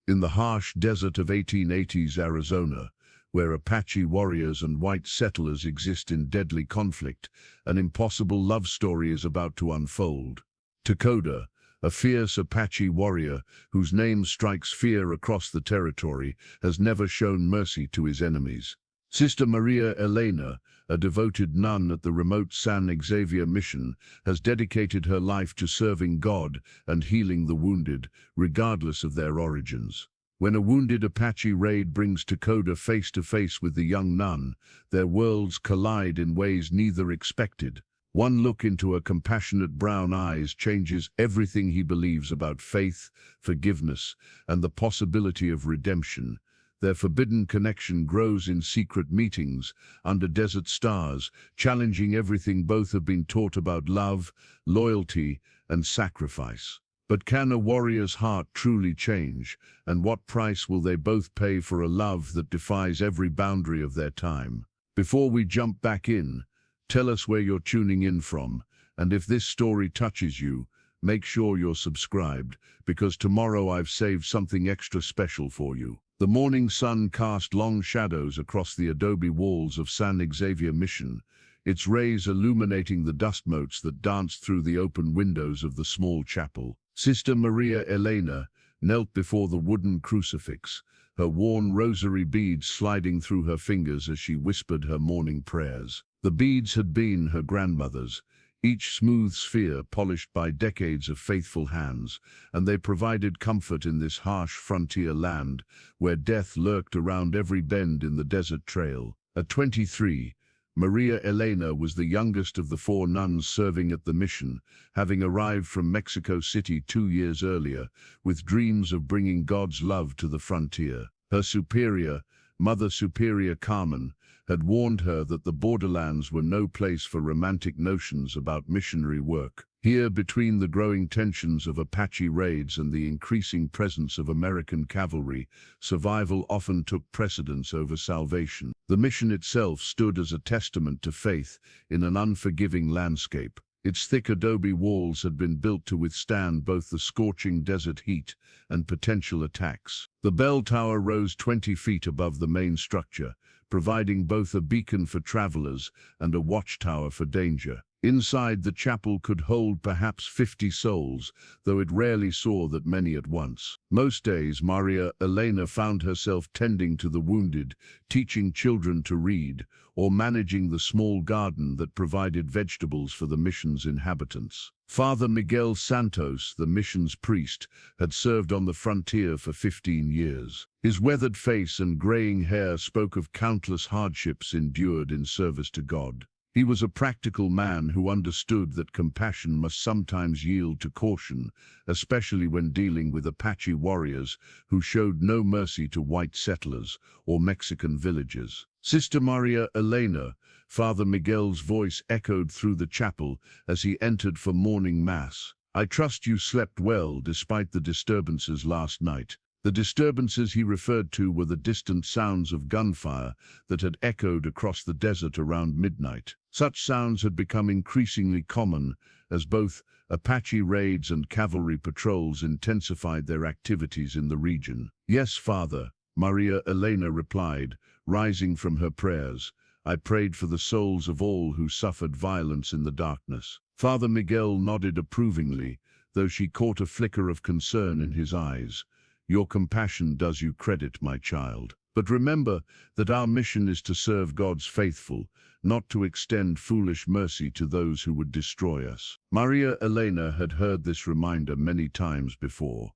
In the harsh desert of 1880s Arizona, where Apache warriors and white settlers exist in deadly conflict, an impossible love story is about to unfold. Takoda, a fierce Apache warrior whose name strikes fear across the territory, has never shown mercy to his enemies. Sister Maria Elena, a devoted nun at the remote San Xavier Mission, has dedicated her life to serving God and healing the wounded, regardless of their origins. When a wounded Apache raid brings Takoda face to face with the young nun, their worlds collide in ways neither expected. One look into her compassionate brown eyes changes everything he believes about faith, forgiveness, and the possibility of redemption. Their forbidden connection grows in secret meetings, under desert stars, challenging everything both have been taught about love, loyalty, and sacrifice. But can a warrior's heart truly change, and what price will they both pay for a love that defies every boundary of their time? Before we jump back in, tell us where you're tuning in from, and if this story touches you, make sure you're subscribed, because tomorrow I've saved something extra special for you. The morning sun cast long shadows across the adobe walls of San Xavier Mission, its rays illuminating the dust motes that danced through the open windows of the small chapel. Sister Maria Elena knelt before the wooden crucifix, her worn rosary beads sliding through her fingers as she whispered her morning prayers. The beads had been her grandmother's, each smooth sphere polished by decades of faithful hands, and they provided comfort in this harsh frontier land where death lurked around every bend in the desert trail. At 23, Maria Elena was the youngest of the 4 nuns serving at the mission, having arrived from Mexico City 2 years earlier, with dreams of bringing God's love to the frontier. Her superior, Mother Superior Carmen, had warned her that the borderlands were no place for romantic notions about missionary work. Here, between the growing tensions of Apache raids and the increasing presence of American cavalry, survival often took precedence over salvation. The mission itself stood as a testament to faith in an unforgiving landscape. Its thick adobe walls had been built to withstand both the scorching desert heat and potential attacks. The bell tower rose 20 feet above the main structure, providing both a beacon for travelers and a watchtower for danger. Inside, the chapel could hold perhaps 50 souls, though it rarely saw that many at once. Most days, Maria Elena found herself tending to the wounded, teaching children to read, or managing the small garden that provided vegetables for the mission's inhabitants. Father Miguel Santos, the mission's priest, had served on the frontier for 15 years. His weathered face and graying hair spoke of countless hardships endured in service to God. He was a practical man who understood that compassion must sometimes yield to caution, especially when dealing with Apache warriors who showed no mercy to white settlers or Mexican villagers. Sister Maria Elena, Father Miguel's voice echoed through the chapel as he entered for morning mass. I trust you slept well despite the disturbances last night. The disturbances he referred to were the distant sounds of gunfire that had echoed across the desert around midnight. Such sounds had become increasingly common as both Apache raids and cavalry patrols intensified their activities in the region. Yes, Father, Maria Elena replied, rising from her prayers. I prayed for the souls of all who suffered violence in the darkness. Father Miguel nodded approvingly, though she caught a flicker of concern in his eyes. Your compassion does you credit, my child. But remember that our mission is to serve God's faithful, not to extend foolish mercy to those who would destroy us. Maria Elena had heard this reminder many times before.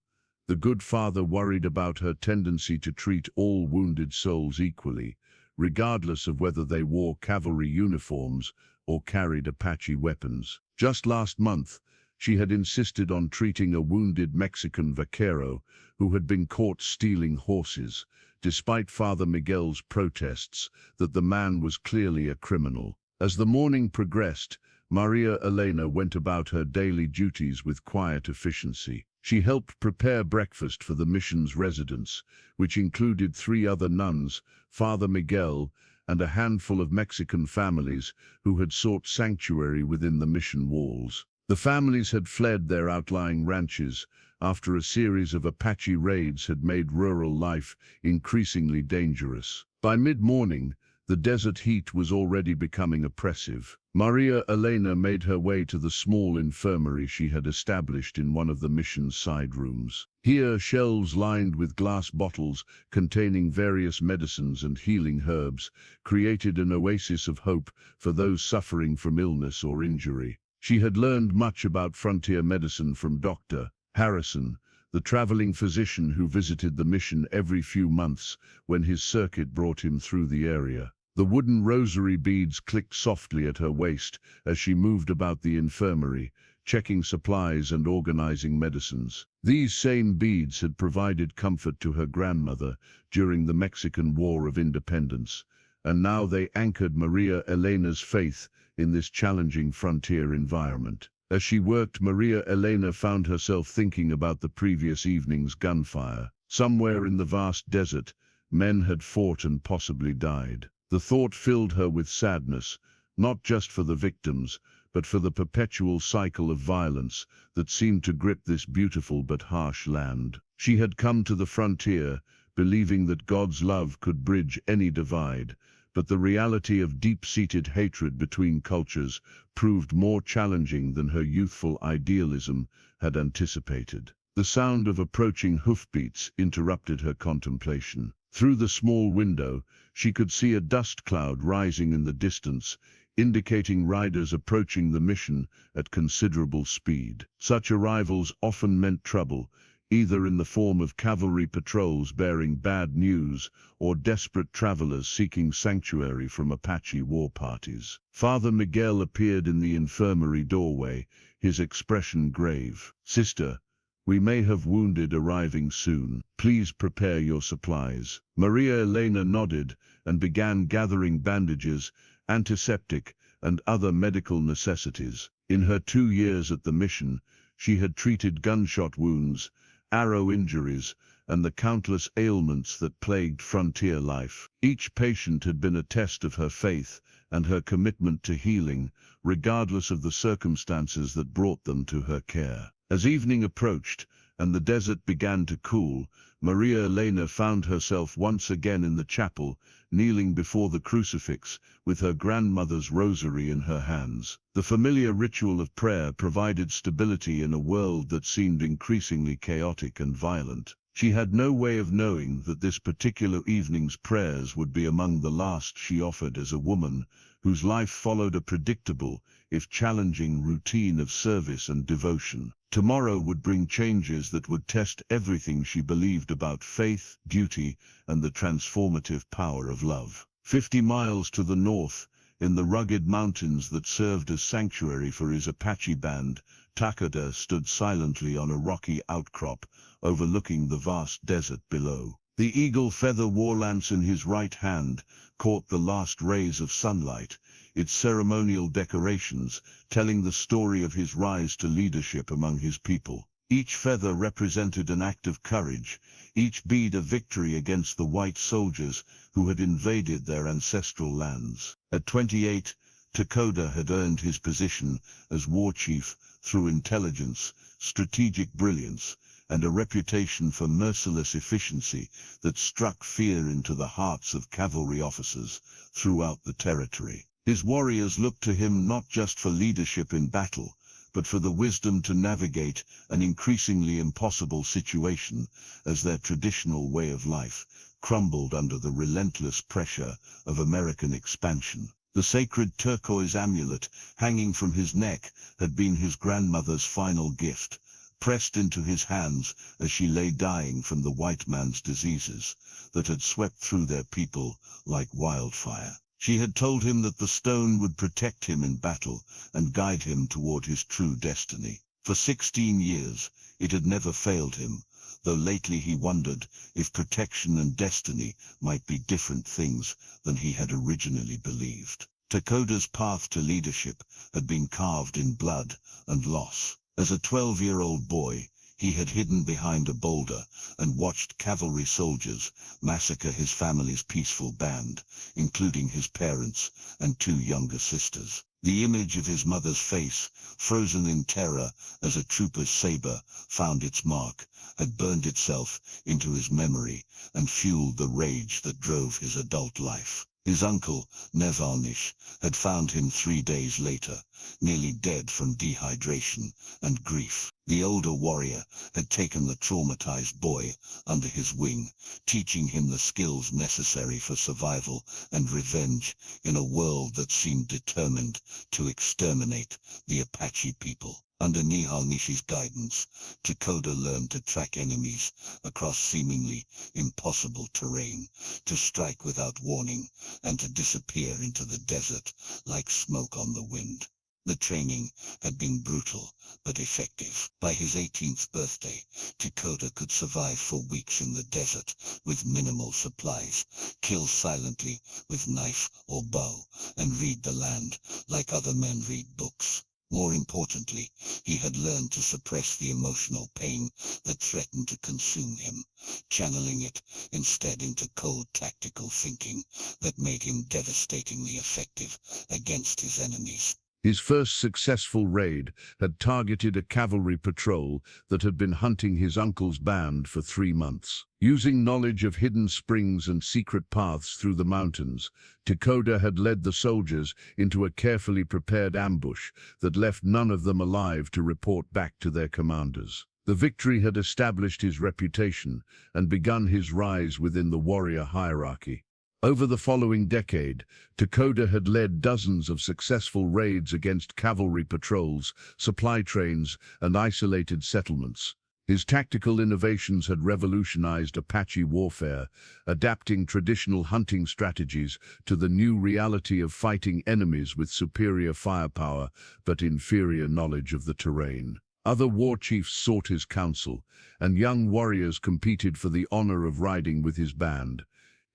The good father worried about her tendency to treat all wounded souls equally, regardless of whether they wore cavalry uniforms or carried Apache weapons. Just last month, she had insisted on treating a wounded Mexican vaquero who had been caught stealing horses, despite Father Miguel's protests that the man was clearly a criminal. As the morning progressed, Maria Elena went about her daily duties with quiet efficiency. She helped prepare breakfast for the mission's residents, which included 3 other nuns, Father Miguel, and a handful of Mexican families who had sought sanctuary within the mission walls. The families had fled their outlying ranches, after a series of Apache raids had made rural life increasingly dangerous. By mid-morning, the desert heat was already becoming oppressive. Maria Elena made her way to the small infirmary she had established in one of the mission's side rooms. Here, shelves lined with glass bottles containing various medicines and healing herbs created an oasis of hope for those suffering from illness or injury. She had learned much about frontier medicine from Dr. Harrison, the traveling physician who visited the mission every few months when his circuit brought him through the area. The wooden rosary beads clicked softly at her waist as she moved about the infirmary, checking supplies and organizing medicines. These same beads had provided comfort to her grandmother during the Mexican War of Independence, and now they anchored Maria Elena's faith in this challenging frontier environment. As she worked, Maria Elena found herself thinking about the previous evening's gunfire. Somewhere in the vast desert, men had fought and possibly died. The thought filled her with sadness, not just for the victims, but for the perpetual cycle of violence that seemed to grip this beautiful but harsh land. She had come to the frontier, believing that God's love could bridge any divide, but the reality of deep-seated hatred between cultures proved more challenging than her youthful idealism had anticipated. The sound of approaching hoofbeats interrupted her contemplation. Through the small window, she could see a dust cloud rising in the distance, indicating riders approaching the mission at considerable speed. Such arrivals often meant trouble, either in the form of cavalry patrols bearing bad news or desperate travelers seeking sanctuary from Apache war parties. Father Miguel appeared in the infirmary doorway, his expression grave. "Sister, we may have wounded arriving soon. Please prepare your supplies." Maria Elena nodded and began gathering bandages, antiseptic, and other medical necessities. In her 2 years at the mission, she had treated gunshot wounds, arrow injuries, and the countless ailments that plagued frontier life. Each patient had been a test of her faith and her commitment to healing, regardless of the circumstances that brought them to her care. As evening approached and the desert began to cool, Maria Elena found herself once again in the chapel, kneeling before the crucifix with her grandmother's rosary in her hands. The familiar ritual of prayer provided stability in a world that seemed increasingly chaotic and violent. She had no way of knowing that this particular evening's prayers would be among the last she offered as a woman whose life followed a predictable, if challenging, routine of service and devotion. Tomorrow would bring changes that would test everything she believed about faith, duty, and the transformative power of love. 50 miles to the north, in the rugged mountains that served as sanctuary for his Apache band, Takoda stood silently on a rocky outcrop, overlooking the vast desert below. The eagle feather war lance in his right hand caught the last rays of sunlight, its ceremonial decorations telling the story of his rise to leadership among his people. Each feather represented an act of courage, each bead a victory against the white soldiers who had invaded their ancestral lands. At 28, Takoda had earned his position as war chief through intelligence, strategic brilliance, and a reputation for merciless efficiency that struck fear into the hearts of cavalry officers throughout the territory. His warriors looked to him not just for leadership in battle, but for the wisdom to navigate an increasingly impossible situation as their traditional way of life crumbled under the relentless pressure of American expansion. The sacred turquoise amulet hanging from his neck had been his grandmother's final gift, pressed into his hands as she lay dying from the white man's diseases that had swept through their people like wildfire. She had told him that the stone would protect him in battle and guide him toward his true destiny. For 16 years, it had never failed him, though lately he wondered if protection and destiny might be different things than he had originally believed. Takoda's path to leadership had been carved in blood and loss. As a 12-year-old boy, he had hidden behind a boulder and watched cavalry soldiers massacre his family's peaceful band, including his parents and 2 younger sisters. The image of his mother's face, frozen in terror as a trooper's saber found its mark, had burned itself into his memory and fueled the rage that drove his adult life. His uncle, Nevarnish, had found him 3 days later, nearly dead from dehydration and grief. The older warrior had taken the traumatized boy under his wing, teaching him the skills necessary for survival and revenge in a world that seemed determined to exterminate the Apache people. Under Nevarnish's guidance, Takoda learned to track enemies across seemingly impossible terrain, to strike without warning, and to disappear into the desert like smoke on the wind. The training had been brutal, but effective. By his 18th birthday, Takoda could survive for weeks in the desert with minimal supplies, kill silently with knife or bow, and read the land like other men read books. More importantly, he had learned to suppress the emotional pain that threatened to consume him, channeling it instead into cold tactical thinking that made him devastatingly effective against his enemies. His first successful raid had targeted a cavalry patrol that had been hunting his uncle's band for 3 months. Using knowledge of hidden springs and secret paths through the mountains, Takoda had led the soldiers into a carefully prepared ambush that left none of them alive to report back to their commanders. The victory had established his reputation and begun his rise within the warrior hierarchy. Over the following decade, Takoda had led dozens of successful raids against cavalry patrols, supply trains, and isolated settlements. His tactical innovations had revolutionized Apache warfare, adapting traditional hunting strategies to the new reality of fighting enemies with superior firepower but inferior knowledge of the terrain. Other war chiefs sought his counsel, and young warriors competed for the honor of riding with his band.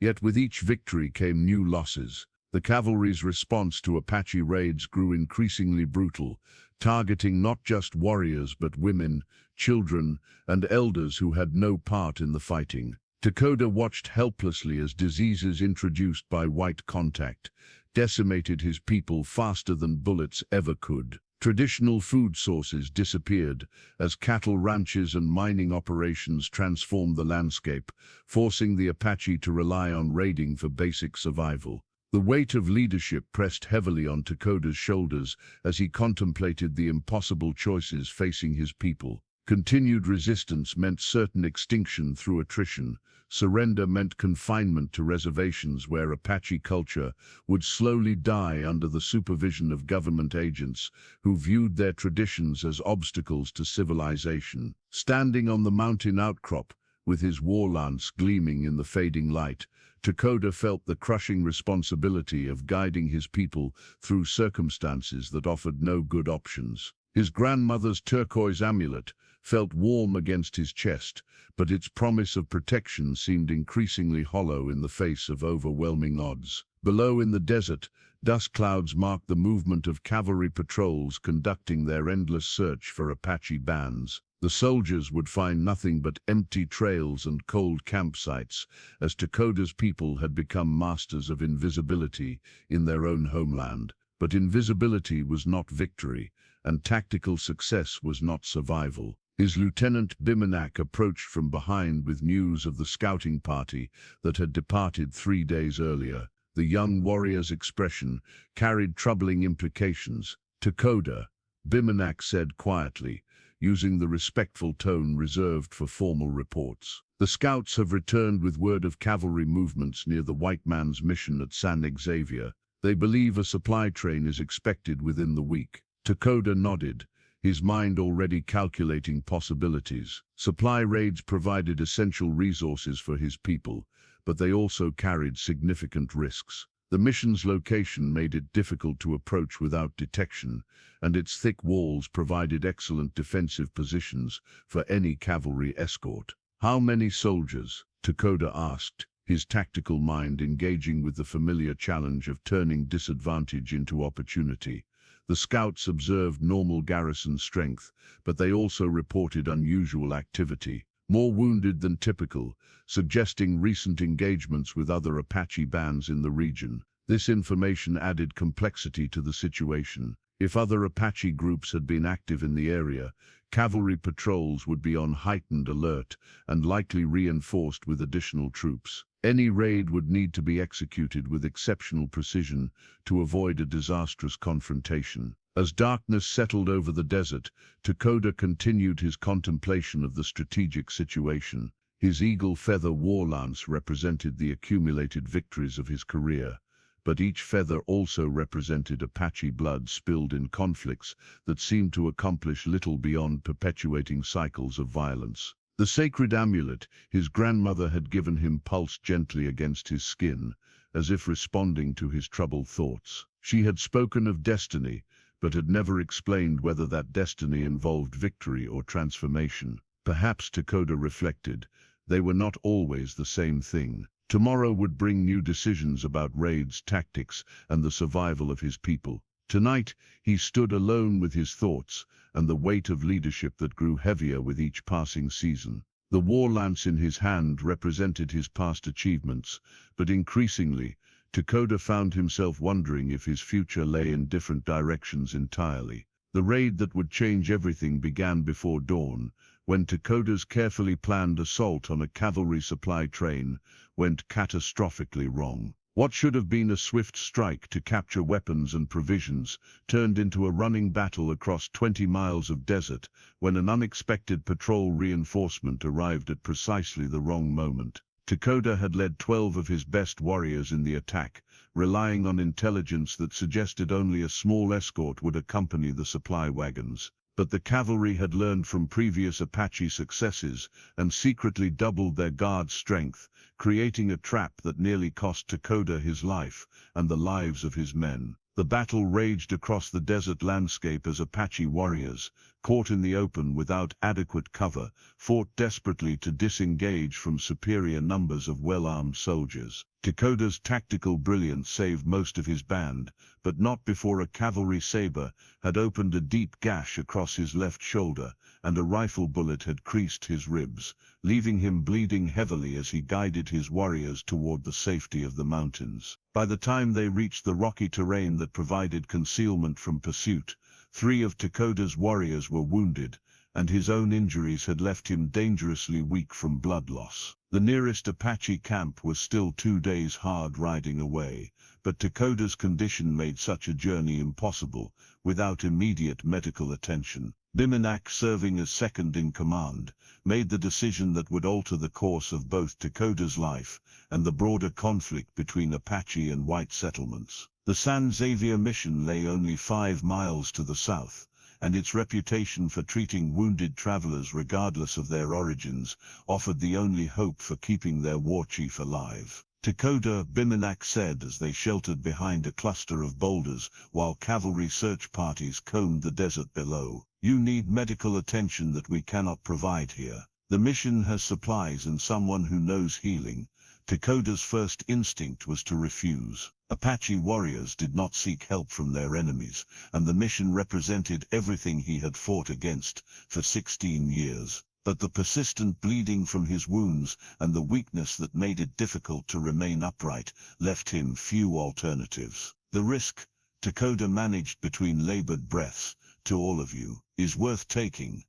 Yet with each victory came new losses. The cavalry's response to Apache raids grew increasingly brutal, targeting not just warriors but women, children, and elders who had no part in the fighting. Takoda watched helplessly as diseases introduced by white contact decimated his people faster than bullets ever could. Traditional food sources disappeared as cattle ranches and mining operations transformed the landscape, forcing the Apache to rely on raiding for basic survival. The weight of leadership pressed heavily on Takoda's shoulders as he contemplated the impossible choices facing his people. Continued resistance meant certain extinction through attrition. Surrender meant confinement to reservations where Apache culture would slowly die under the supervision of government agents who viewed their traditions as obstacles to civilization. Standing on the mountain outcrop, with his war lance gleaming in the fading light, Takoda felt the crushing responsibility of guiding his people through circumstances that offered no good options. His grandmother's turquoise amulet felt warm against his chest, but its promise of protection seemed increasingly hollow in the face of overwhelming odds. Below in the desert, dust clouds marked the movement of cavalry patrols conducting their endless search for Apache bands. The soldiers would find nothing but empty trails and cold campsites, as Takoda's people had become masters of invisibility in their own homeland. But invisibility was not victory, and tactical success was not survival. His lieutenant Bimanak approached from behind with news of the scouting party that had departed 3 days earlier. The young warrior's expression carried troubling implications. "Takoda," Bimanak said quietly, using the respectful tone reserved for formal reports. "The scouts have returned with word of cavalry movements near the white man's mission at San Xavier. They believe a supply train is expected within the week." Takoda nodded, his mind already calculating possibilities. Supply raids provided essential resources for his people, but they also carried significant risks. The mission's location made it difficult to approach without detection, and its thick walls provided excellent defensive positions for any cavalry escort. "How many soldiers?" Takoda asked, his tactical mind engaging with the familiar challenge of turning disadvantage into opportunity. The scouts observed normal garrison strength, but they also reported unusual activity, more wounded than typical, suggesting recent engagements with other Apache bands in the region. This information added complexity to the situation. If other Apache groups had been active in the area, cavalry patrols would be on heightened alert and likely reinforced with additional troops. Any raid would need to be executed with exceptional precision to avoid a disastrous confrontation. As darkness settled over the desert, Takoda continued his contemplation of the strategic situation. His eagle feather war lance represented the accumulated victories of his career, but each feather also represented Apache blood spilled in conflicts that seemed to accomplish little beyond perpetuating cycles of violence. The sacred amulet his grandmother had given him pulsed gently against his skin, as if responding to his troubled thoughts. She had spoken of destiny, but had never explained whether that destiny involved victory or transformation. Perhaps, Takoda reflected, they were not always the same thing. Tomorrow would bring new decisions about raids, tactics, and the survival of his people. Tonight, he stood alone with his thoughts and the weight of leadership that grew heavier with each passing season. The war lance in his hand represented his past achievements, but increasingly, Takoda found himself wondering if his future lay in different directions entirely. The raid that would change everything began before dawn, when Takoda's carefully planned assault on a cavalry supply train went catastrophically wrong. What should have been a swift strike to capture weapons and provisions turned into a running battle across 20 miles of desert when an unexpected patrol reinforcement arrived at precisely the wrong moment. Takoda had led 12 of his best warriors in the attack, relying on intelligence that suggested only a small escort would accompany the supply wagons. But the cavalry had learned from previous Apache successes and secretly doubled their guard strength, creating a trap that nearly cost Takoda his life and the lives of his men. The battle raged across the desert landscape as Apache warriors, caught in the open without adequate cover, fought desperately to disengage from superior numbers of well-armed soldiers. Takoda's tactical brilliance saved most of his band, but not before a cavalry saber had opened a deep gash across his left shoulder, and a rifle bullet had creased his ribs, leaving him bleeding heavily as he guided his warriors toward the safety of the mountains. By the time they reached the rocky terrain that provided concealment from pursuit, 3 of Takoda's warriors were wounded, and his own injuries had left him dangerously weak from blood loss. The nearest Apache camp was still 2 days hard riding away, but Takoda's condition made such a journey impossible without immediate medical attention. Bimanak, serving as second in command, made the decision that would alter the course of both Takoda's life and the broader conflict between Apache and white settlements. The San Xavier Mission lay only 5 miles to the south, and its reputation for treating wounded travelers regardless of their origins offered the only hope for keeping their war chief alive. Takoda, Bimanak said as they sheltered behind a cluster of boulders while cavalry search parties combed the desert below. You need medical attention that we cannot provide here. The mission has supplies and someone who knows healing. Takoda's first instinct was to refuse. Apache warriors did not seek help from their enemies, and the mission represented everything he had fought against for 16 years. But the persistent bleeding from his wounds and the weakness that made it difficult to remain upright left him few alternatives. The risk, Takoda managed between labored breaths, to all of you, is worth taking.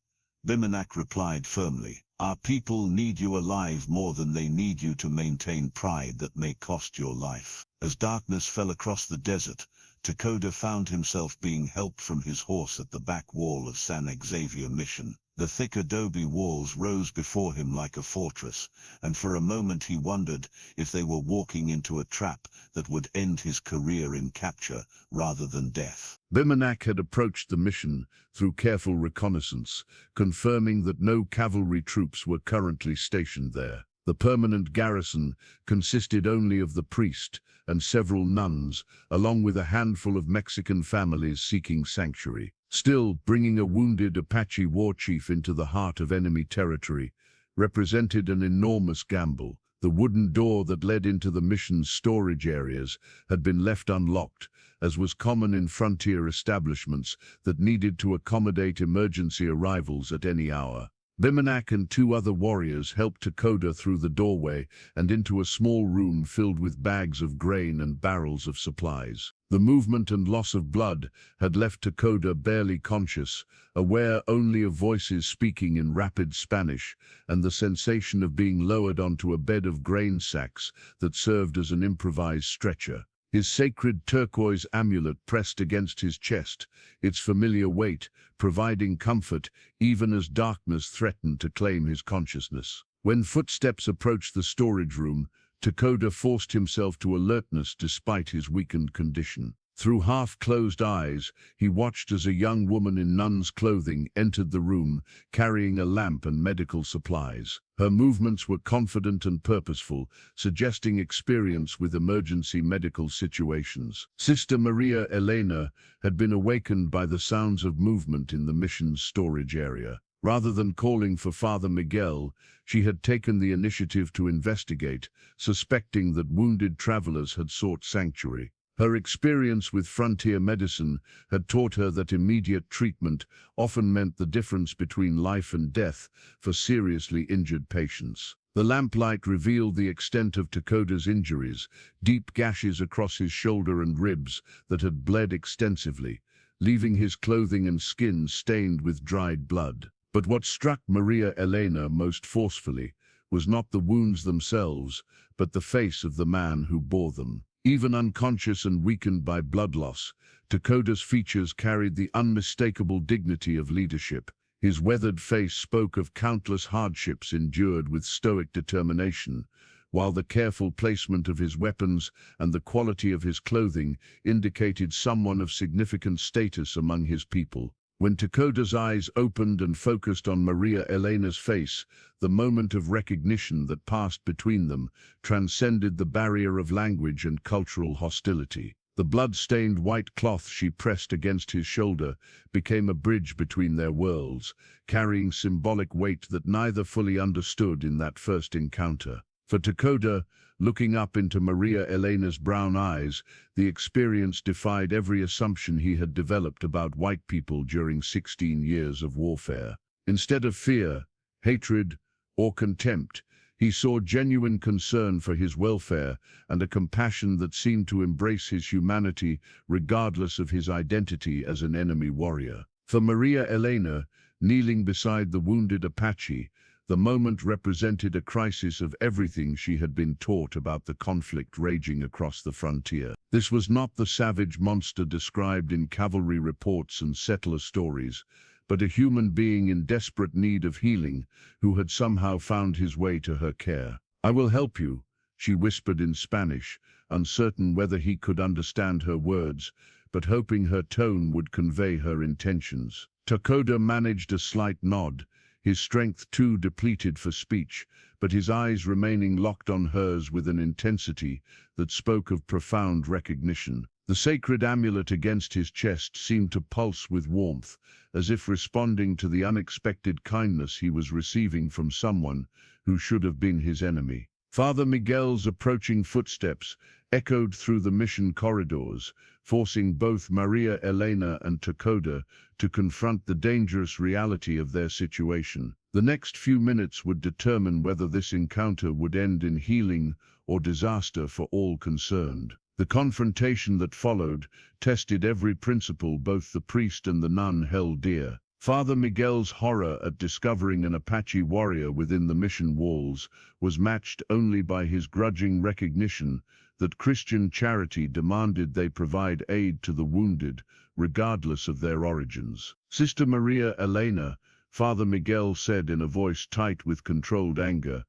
Bimanak replied firmly. Our people need you alive more than they need you to maintain pride that may cost your life. As darkness fell across the desert, Takoda found himself being helped from his horse at the back wall of San Xavier Mission. The thick adobe walls rose before him like a fortress, and for a moment he wondered if they were walking into a trap that would end his career in capture rather than death. Bimanak had approached the mission through careful reconnaissance, confirming that no cavalry troops were currently stationed there. The permanent garrison consisted only of the priest and several nuns, along with a handful of Mexican families seeking sanctuary. Still, bringing a wounded Apache war chief into the heart of enemy territory represented an enormous gamble. The wooden door that led into the mission's storage areas had been left unlocked, as was common in frontier establishments that needed to accommodate emergency arrivals at any hour. Bimanak and two other warriors helped Takoda through the doorway and into a small room filled with bags of grain and barrels of supplies. The movement and loss of blood had left Takoda barely conscious, aware only of voices speaking in rapid Spanish and the sensation of being lowered onto a bed of grain sacks that served as an improvised stretcher. His sacred turquoise amulet pressed against his chest, its familiar weight providing comfort even as darkness threatened to claim his consciousness. When footsteps approached the storage room, Takoda forced himself to alertness despite his weakened condition. Through half-closed eyes, he watched as a young woman in nun's clothing entered the room, carrying a lamp and medical supplies. Her movements were confident and purposeful, suggesting experience with emergency medical situations. Sister Maria Elena had been awakened by the sounds of movement in the mission's storage area. Rather than calling for Father Miguel, she had taken the initiative to investigate, suspecting that wounded travelers had sought sanctuary. Her experience with frontier medicine had taught her that immediate treatment often meant the difference between life and death for seriously injured patients. The lamplight revealed the extent of Takoda's injuries, deep gashes across his shoulder and ribs that had bled extensively, leaving his clothing and skin stained with dried blood. But what struck Maria Elena most forcefully was not the wounds themselves, but the face of the man who bore them. Even unconscious and weakened by blood loss, Takoda's features carried the unmistakable dignity of leadership. His weathered face spoke of countless hardships endured with stoic determination, while the careful placement of his weapons and the quality of his clothing indicated someone of significant status among his people. When Takoda's eyes opened and focused on Maria Elena's face, the moment of recognition that passed between them transcended the barrier of language and cultural hostility. The blood-stained white cloth she pressed against his shoulder became a bridge between their worlds, carrying symbolic weight that neither fully understood in that first encounter. For Takoda, looking up into Maria Elena's brown eyes, the experience defied every assumption he had developed about white people during 16 years of warfare. Instead of fear, hatred, or contempt, he saw genuine concern for his welfare and a compassion that seemed to embrace his humanity regardless of his identity as an enemy warrior. For Maria Elena, kneeling beside the wounded Apache, the moment represented a crisis of everything she had been taught about the conflict raging across the frontier. This was not the savage monster described in cavalry reports and settler stories, but a human being in desperate need of healing who had somehow found his way to her care. "I will help you," she whispered in Spanish, uncertain whether he could understand her words, but hoping her tone would convey her intentions. Takoda managed a slight nod, his strength too depleted for speech, but his eyes remaining locked on hers with an intensity that spoke of profound recognition. The sacred amulet against his chest seemed to pulse with warmth, as if responding to the unexpected kindness he was receiving from someone who should have been his enemy. Father Miguel's approaching footsteps echoed through the mission corridors, forcing both Maria Elena and Takoda to confront the dangerous reality of their situation. The next few minutes would determine whether this encounter would end in healing or disaster for all concerned. The confrontation that followed tested every principle both the priest and the nun held dear. Father Miguel's horror at discovering an Apache warrior within the mission walls was matched only by his grudging recognition that Christian charity demanded they provide aid to the wounded, regardless of their origins. "Sister Maria Elena," Father Miguel said in a voice tight with controlled anger,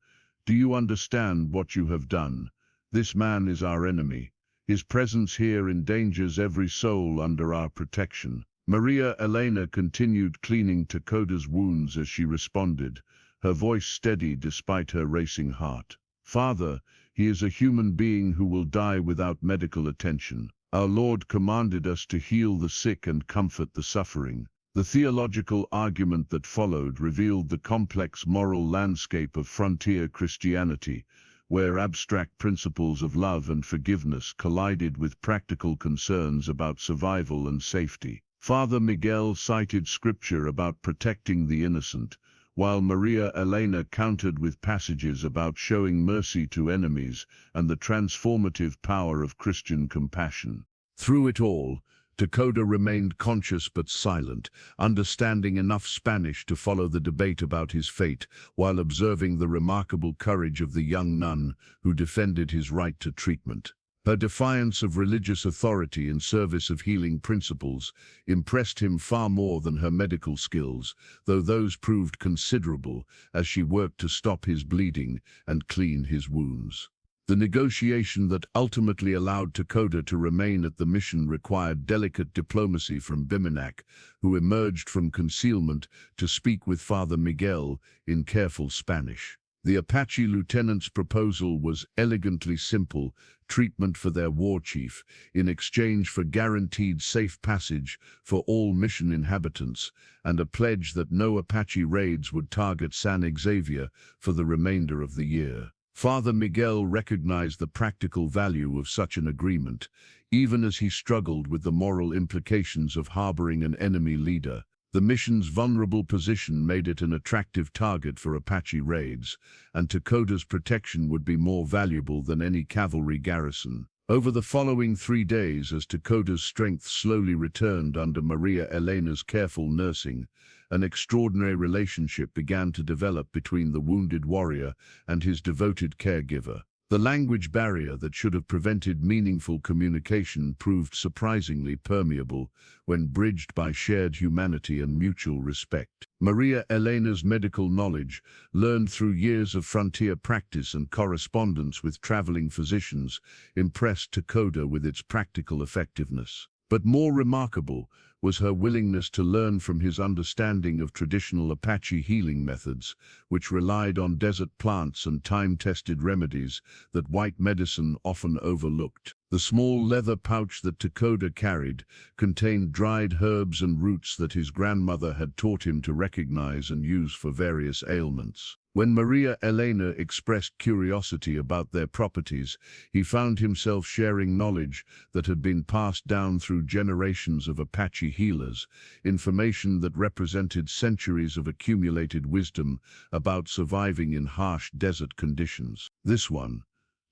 "do you understand what you have done? This man is our enemy. His presence here endangers every soul under our protection." Maria Elena continued cleaning Takoda's wounds as she responded, her voice steady despite her racing heart. "Father, he is a human being who will die without medical attention. Our Lord commanded us to heal the sick and comfort the suffering." The theological argument that followed revealed the complex moral landscape of frontier Christianity, where abstract principles of love and forgiveness collided with practical concerns about survival and safety. Father Miguel cited scripture about protecting the innocent, while Maria Elena countered with passages about showing mercy to enemies and the transformative power of Christian compassion. Through it all, Takoda remained conscious but silent, understanding enough Spanish to follow the debate about his fate while observing the remarkable courage of the young nun who defended his right to treatment. Her defiance of religious authority in service of healing principles impressed him far more than her medical skills, though those proved considerable as she worked to stop his bleeding and clean his wounds. The negotiation that ultimately allowed Takoda to remain at the mission required delicate diplomacy from Bimanak, who emerged from concealment to speak with Father Miguel in careful Spanish. The Apache lieutenant's proposal was elegantly simple: treatment for their war chief, in exchange for guaranteed safe passage for all mission inhabitants, and a pledge that no Apache raids would target San Xavier for the remainder of the year. Father Miguel recognized the practical value of such an agreement, even as he struggled with the moral implications of harboring an enemy leader. The mission's vulnerable position made it an attractive target for Apache raids, and Takoda's protection would be more valuable than any cavalry garrison. Over the following 3 days, as Takoda's strength slowly returned under Maria Elena's careful nursing, an extraordinary relationship began to develop between the wounded warrior and his devoted caregiver. The language barrier that should have prevented meaningful communication proved surprisingly permeable when bridged by shared humanity and mutual respect. Maria Elena's medical knowledge, learned through years of frontier practice and correspondence with traveling physicians, impressed Takoda with its practical effectiveness. But more remarkable was her willingness to learn from his understanding of traditional Apache healing methods, which relied on desert plants and time-tested remedies that white medicine often overlooked. The small leather pouch that Takoda carried contained dried herbs and roots that his grandmother had taught him to recognize and use for various ailments. When Maria Elena expressed curiosity about their properties, he found himself sharing knowledge that had been passed down through generations of Apache healers, information that represented centuries of accumulated wisdom about surviving in harsh desert conditions. "This one,"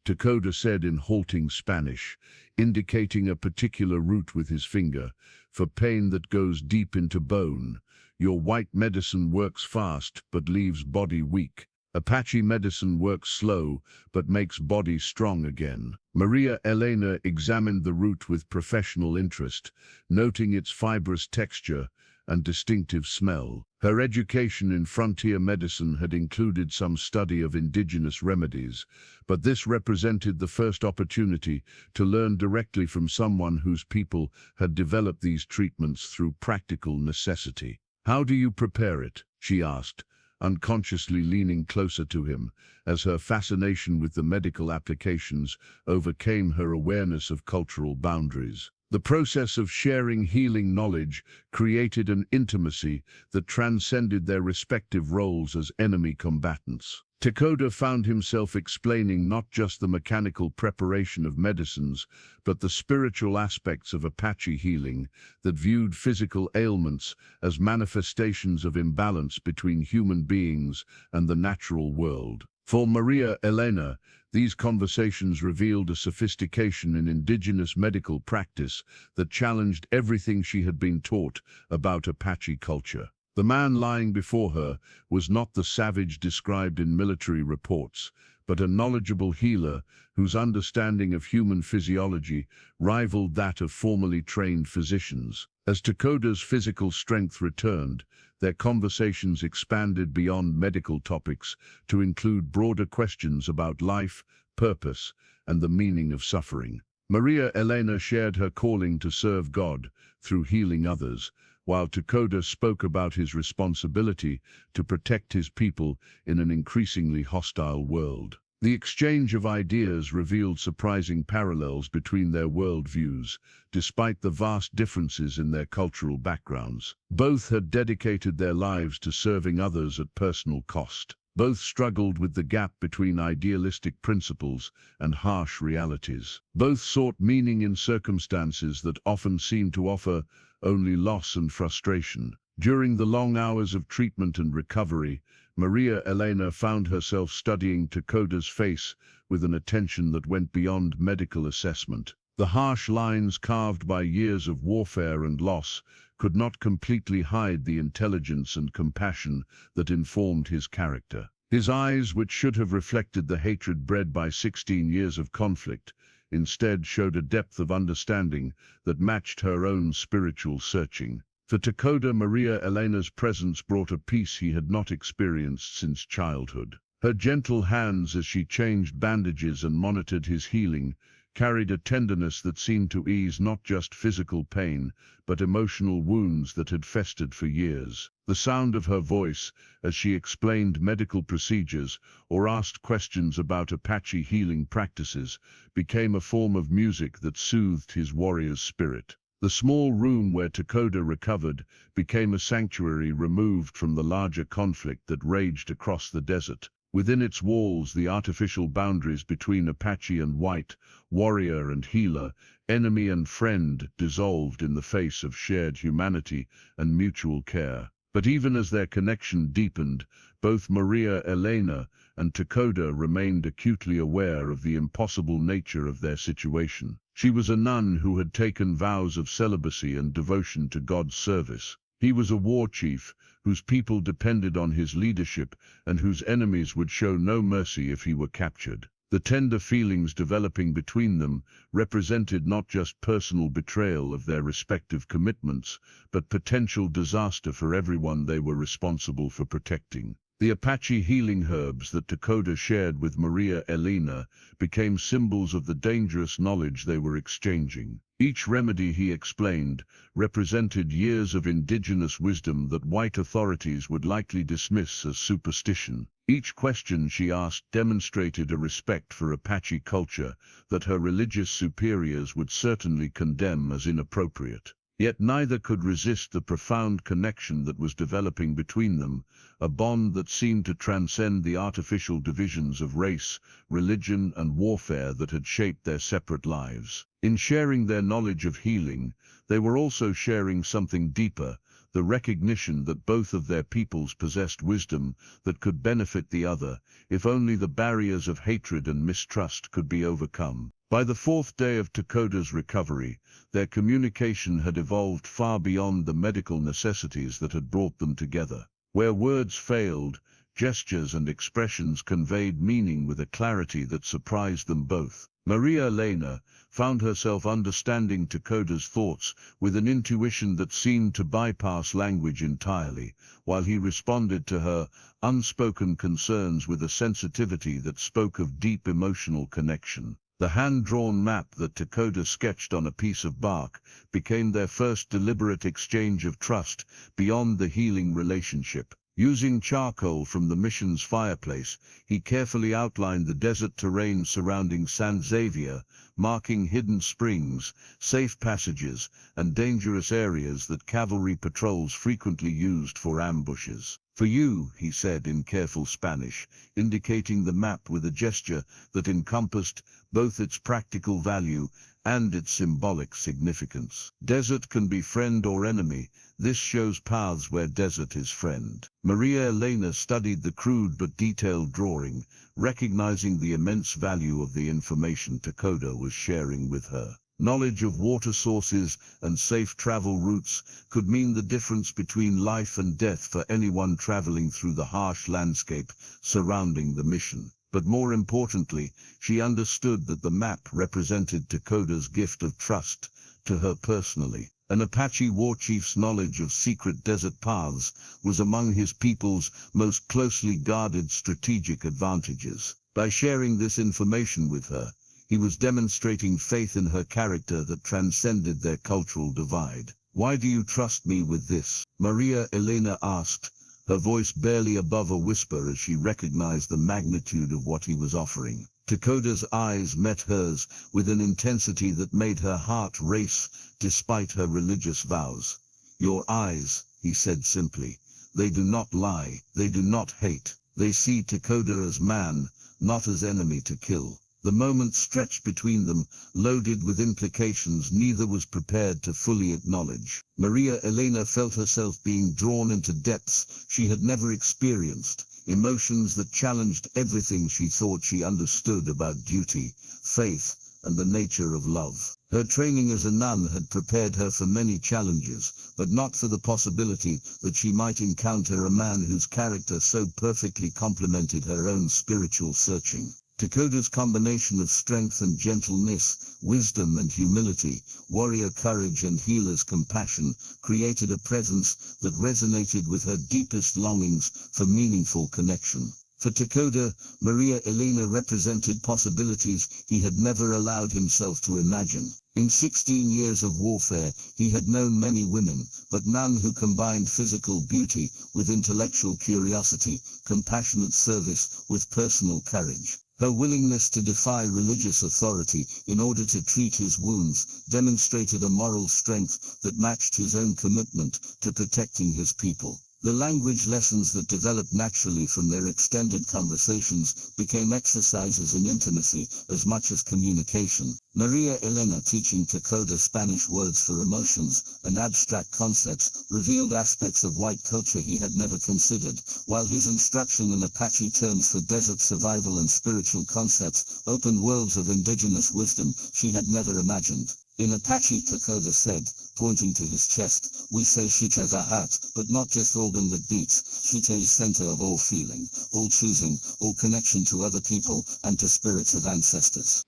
Takoda said in halting Spanish, indicating a particular root with his finger, "for pain that goes deep into bone. Your white medicine works fast but leaves body weak. Apache medicine works slow but makes body strong again." Maria Elena examined the root with professional interest, noting its fibrous texture and distinctive smell. Her education in frontier medicine had included some study of indigenous remedies, but this represented the first opportunity to learn directly from someone whose people had developed these treatments through practical necessity. "How do you prepare it?" she asked, unconsciously leaning closer to him, as her fascination with the medical applications overcame her awareness of cultural boundaries. The process of sharing healing knowledge created an intimacy that transcended their respective roles as enemy combatants. Takoda found himself explaining not just the mechanical preparation of medicines, but the spiritual aspects of Apache healing that viewed physical ailments as manifestations of imbalance between human beings and the natural world. For Maria Elena, these conversations revealed a sophistication in indigenous medical practice that challenged everything she had been taught about Apache culture. The man lying before her was not the savage described in military reports, but a knowledgeable healer whose understanding of human physiology rivaled that of formerly trained physicians. As Takoda's physical strength returned, their conversations expanded beyond medical topics to include broader questions about life, purpose, and the meaning of suffering. Maria Elena shared her calling to serve God through healing others, while Takoda spoke about his responsibility to protect his people in an increasingly hostile world. The exchange of ideas revealed surprising parallels between their worldviews, despite the vast differences in their cultural backgrounds. Both had dedicated their lives to serving others at personal cost. Both struggled with the gap between idealistic principles and harsh realities. Both sought meaning in circumstances that often seemed to offer only loss and frustration. During the long hours of treatment and recovery, Maria Elena found herself studying Takoda's face with an attention that went beyond medical assessment. The harsh lines carved by years of warfare and loss could not completely hide the intelligence and compassion that informed his character. His eyes, which should have reflected the hatred bred by 16 years of conflict, instead showed a depth of understanding that matched her own spiritual searching. For Takoda, Maria Elena's presence brought a peace he had not experienced since childhood. Her gentle hands, as she changed bandages and monitored his healing, carried a tenderness that seemed to ease not just physical pain, but emotional wounds that had festered for years. The sound of her voice, as she explained medical procedures or asked questions about Apache healing practices, became a form of music that soothed his warrior's spirit. The small room where Takoda recovered became a sanctuary removed from the larger conflict that raged across the desert. Within its walls, the artificial boundaries between Apache and white, warrior and healer, enemy and friend, dissolved in the face of shared humanity and mutual care. But even as their connection deepened, both Maria Elena and Takoda remained acutely aware of the impossible nature of their situation. She was a nun who had taken vows of celibacy and devotion to God's service. He was a war chief whose people depended on his leadership and whose enemies would show no mercy if he were captured. The tender feelings developing between them represented not just personal betrayal of their respective commitments, but potential disaster for everyone they were responsible for protecting. The Apache healing herbs that Takoda shared with Maria Elena became symbols of the dangerous knowledge they were exchanging. Each remedy, he explained, represented years of indigenous wisdom that white authorities would likely dismiss as superstition. Each question she asked demonstrated a respect for Apache culture that her religious superiors would certainly condemn as inappropriate. Yet neither could resist the profound connection that was developing between them, a bond that seemed to transcend the artificial divisions of race, religion, and warfare that had shaped their separate lives. In sharing their knowledge of healing, they were also sharing something deeper, the recognition that both of their peoples possessed wisdom that could benefit the other, if only the barriers of hatred and mistrust could be overcome. By the fourth day of Takoda's recovery, their communication had evolved far beyond the medical necessities that had brought them together. Where words failed, gestures and expressions conveyed meaning with a clarity that surprised them both. Maria Elena found herself understanding Takoda's thoughts with an intuition that seemed to bypass language entirely, while he responded to her unspoken concerns with a sensitivity that spoke of deep emotional connection. The hand-drawn map that Takoda sketched on a piece of bark became their first deliberate exchange of trust beyond the healing relationship. Using charcoal from the mission's fireplace, he carefully outlined the desert terrain surrounding San Xavier, marking hidden springs, safe passages, and dangerous areas that cavalry patrols frequently used for ambushes. "For you," he said in careful Spanish, indicating the map with a gesture that encompassed both its practical value and its symbolic significance. Desert can be friend or enemy. This shows paths where desert is friend. Maria Elena studied the crude but detailed drawing, recognizing the immense value of the information Takoda was sharing with her. Knowledge of water sources and safe travel routes could mean the difference between life and death for anyone traveling through the harsh landscape surrounding the mission. But more importantly, she understood that the map represented Takoda's gift of trust to her personally. An Apache war chief's knowledge of secret desert paths was among his people's most closely guarded strategic advantages. By sharing this information with her, he was demonstrating faith in her character that transcended their cultural divide. "Why do you trust me with this?" Maria Elena asked, her voice barely above a whisper as she recognized the magnitude of what he was offering. Takoda's eyes met hers with an intensity that made her heart race despite her religious vows. "Your eyes," he said simply. "They do not lie, they do not hate. They see Takoda as man, not as enemy to kill." The moment stretched between them, loaded with implications neither was prepared to fully acknowledge. Maria Elena felt herself being drawn into depths she had never experienced, emotions that challenged everything she thought she understood about duty, faith, and the nature of love. Her training as a nun had prepared her for many challenges, but not for the possibility that she might encounter a man whose character so perfectly complemented her own spiritual searching. Takoda's combination of strength and gentleness, wisdom and humility, warrior courage and healer's compassion, created a presence that resonated with her deepest longings for meaningful connection. For Takoda, Maria Elena represented possibilities he had never allowed himself to imagine. In 16 years of warfare, he had known many women, but none who combined physical beauty with intellectual curiosity, compassionate service with personal courage. Her willingness to defy religious authority in order to treat his wounds demonstrated a moral strength that matched his own commitment to protecting his people. The language lessons that developed naturally from their extended conversations became exercises in intimacy as much as communication. Maria Elena teaching Takoda Spanish words for emotions and abstract concepts revealed aspects of white culture he had never considered, while his instruction in Apache terms for desert survival and spiritual concepts opened worlds of indigenous wisdom she had never imagined. In Apache, Takoda said, pointing to his chest, "We say Shite is a heart, but not just organ that beats. Shite is center of all feeling, all choosing, all connection to other people and to spirits of ancestors."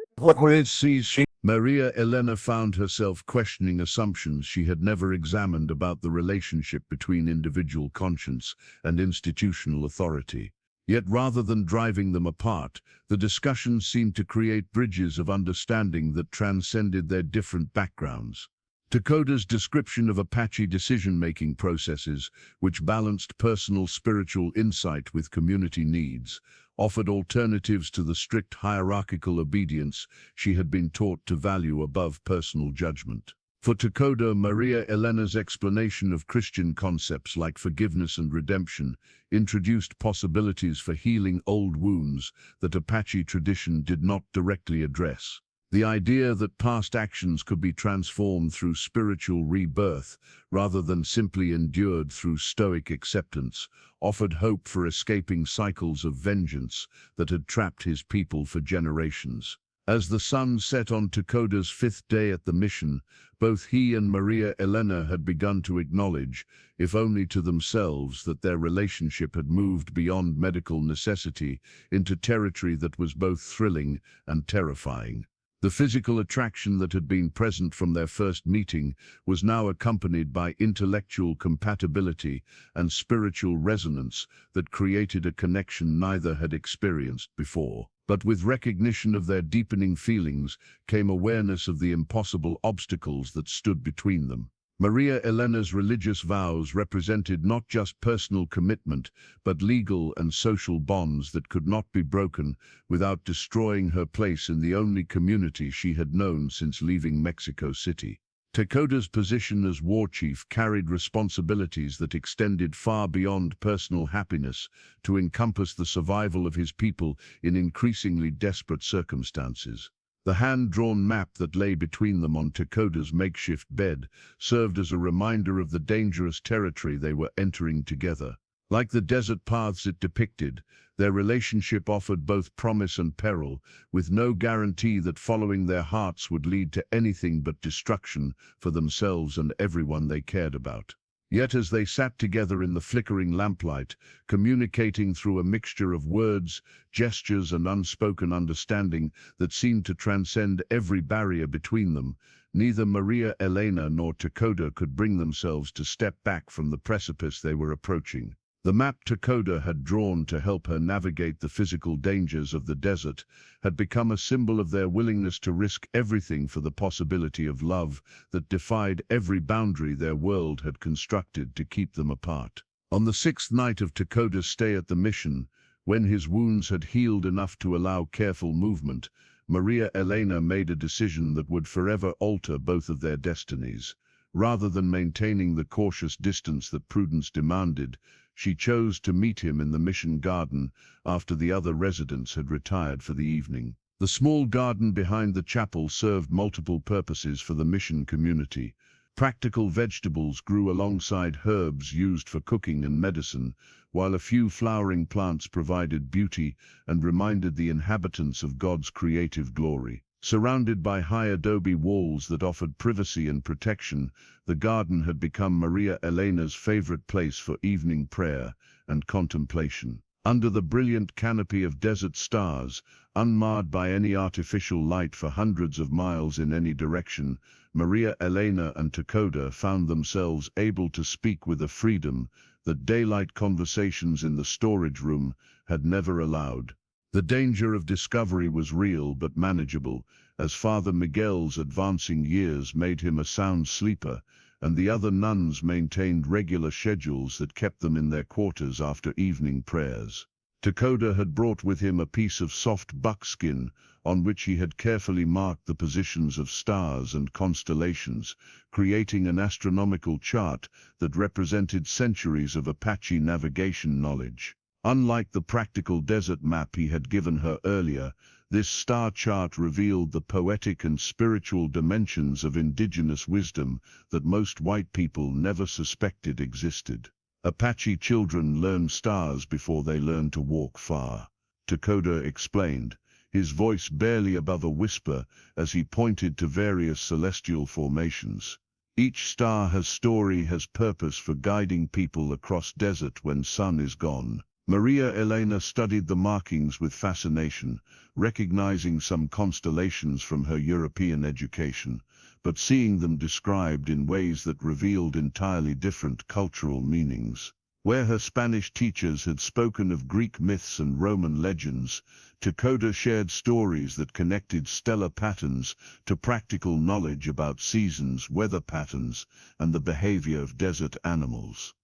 Maria Elena found herself questioning assumptions she had never examined about the relationship between individual conscience and institutional authority. Yet rather than driving them apart, the discussions seemed to create bridges of understanding that transcended their different backgrounds. Takoda's description of Apache decision-making processes, which balanced personal spiritual insight with community needs, offered alternatives to the strict hierarchical obedience she had been taught to value above personal judgment. For Takoda, Maria Elena's explanation of Christian concepts like forgiveness and redemption introduced possibilities for healing old wounds that Apache tradition did not directly address. The idea that past actions could be transformed through spiritual rebirth rather than simply endured through stoic acceptance offered hope for escaping cycles of vengeance that had trapped his people for generations. As the sun set on Takoda's 5th day at the mission, both he and Maria Elena had begun to acknowledge, if only to themselves, that their relationship had moved beyond medical necessity into territory that was both thrilling and terrifying. The physical attraction that had been present from their first meeting was now accompanied by intellectual compatibility and spiritual resonance that created a connection neither had experienced before. But with recognition of their deepening feelings came awareness of the impossible obstacles that stood between them. Maria Elena's religious vows represented not just personal commitment, but legal and social bonds that could not be broken without destroying her place in the only community she had known since leaving Mexico City. Takoda's position as war chief carried responsibilities that extended far beyond personal happiness to encompass the survival of his people in increasingly desperate circumstances. The hand-drawn map that lay between them on Takoda's makeshift bed served as a reminder of the dangerous territory they were entering together. Like the desert paths it depicted, their relationship offered both promise and peril, with no guarantee that following their hearts would lead to anything but destruction for themselves and everyone they cared about. Yet as they sat together in the flickering lamplight, communicating through a mixture of words, gestures, and unspoken understanding that seemed to transcend every barrier between them, neither Maria Elena nor Takoda could bring themselves to step back from the precipice they were approaching. The map Takoda had drawn to help her navigate the physical dangers of the desert had become a symbol of their willingness to risk everything for the possibility of love that defied every boundary their world had constructed to keep them apart. On the 6th night of Takoda's stay at the mission, when his wounds had healed enough to allow careful movement, Maria Elena made a decision that would forever alter both of their destinies. Rather than maintaining the cautious distance that prudence demanded, she chose to meet him in the mission garden after the other residents had retired for the evening. The small garden behind the chapel served multiple purposes for the mission community. Practical vegetables grew alongside herbs used for cooking and medicine, while a few flowering plants provided beauty and reminded the inhabitants of God's creative glory. Surrounded by high adobe walls that offered privacy and protection, the garden had become Maria Elena's favorite place for evening prayer and contemplation. Under the brilliant canopy of desert stars, unmarred by any artificial light for hundreds of miles in any direction, Maria Elena and Takoda found themselves able to speak with a freedom that daylight conversations in the storage room had never allowed. The danger of discovery was real but manageable, as Father Miguel's advancing years made him a sound sleeper, and the other nuns maintained regular schedules that kept them in their quarters after evening prayers. Takoda had brought with him a piece of soft buckskin on which he had carefully marked the positions of stars and constellations, creating an astronomical chart that represented centuries of Apache navigation knowledge. Unlike the practical desert map he had given her earlier, this star chart revealed the poetic and spiritual dimensions of indigenous wisdom that most white people never suspected existed. Apache children learn stars before they learn to walk far, Takoda explained, his voice barely above a whisper as he pointed to various celestial formations. Each star has story, has purpose for guiding people across desert when sun is gone. Maria Elena studied the markings with fascination, recognizing some constellations from her European education, but seeing them described in ways that revealed entirely different cultural meanings. Where her Spanish teachers had spoken of Greek myths and Roman legends, Takoda shared stories that connected stellar patterns to practical knowledge about seasons, weather patterns, and the behavior of desert animals.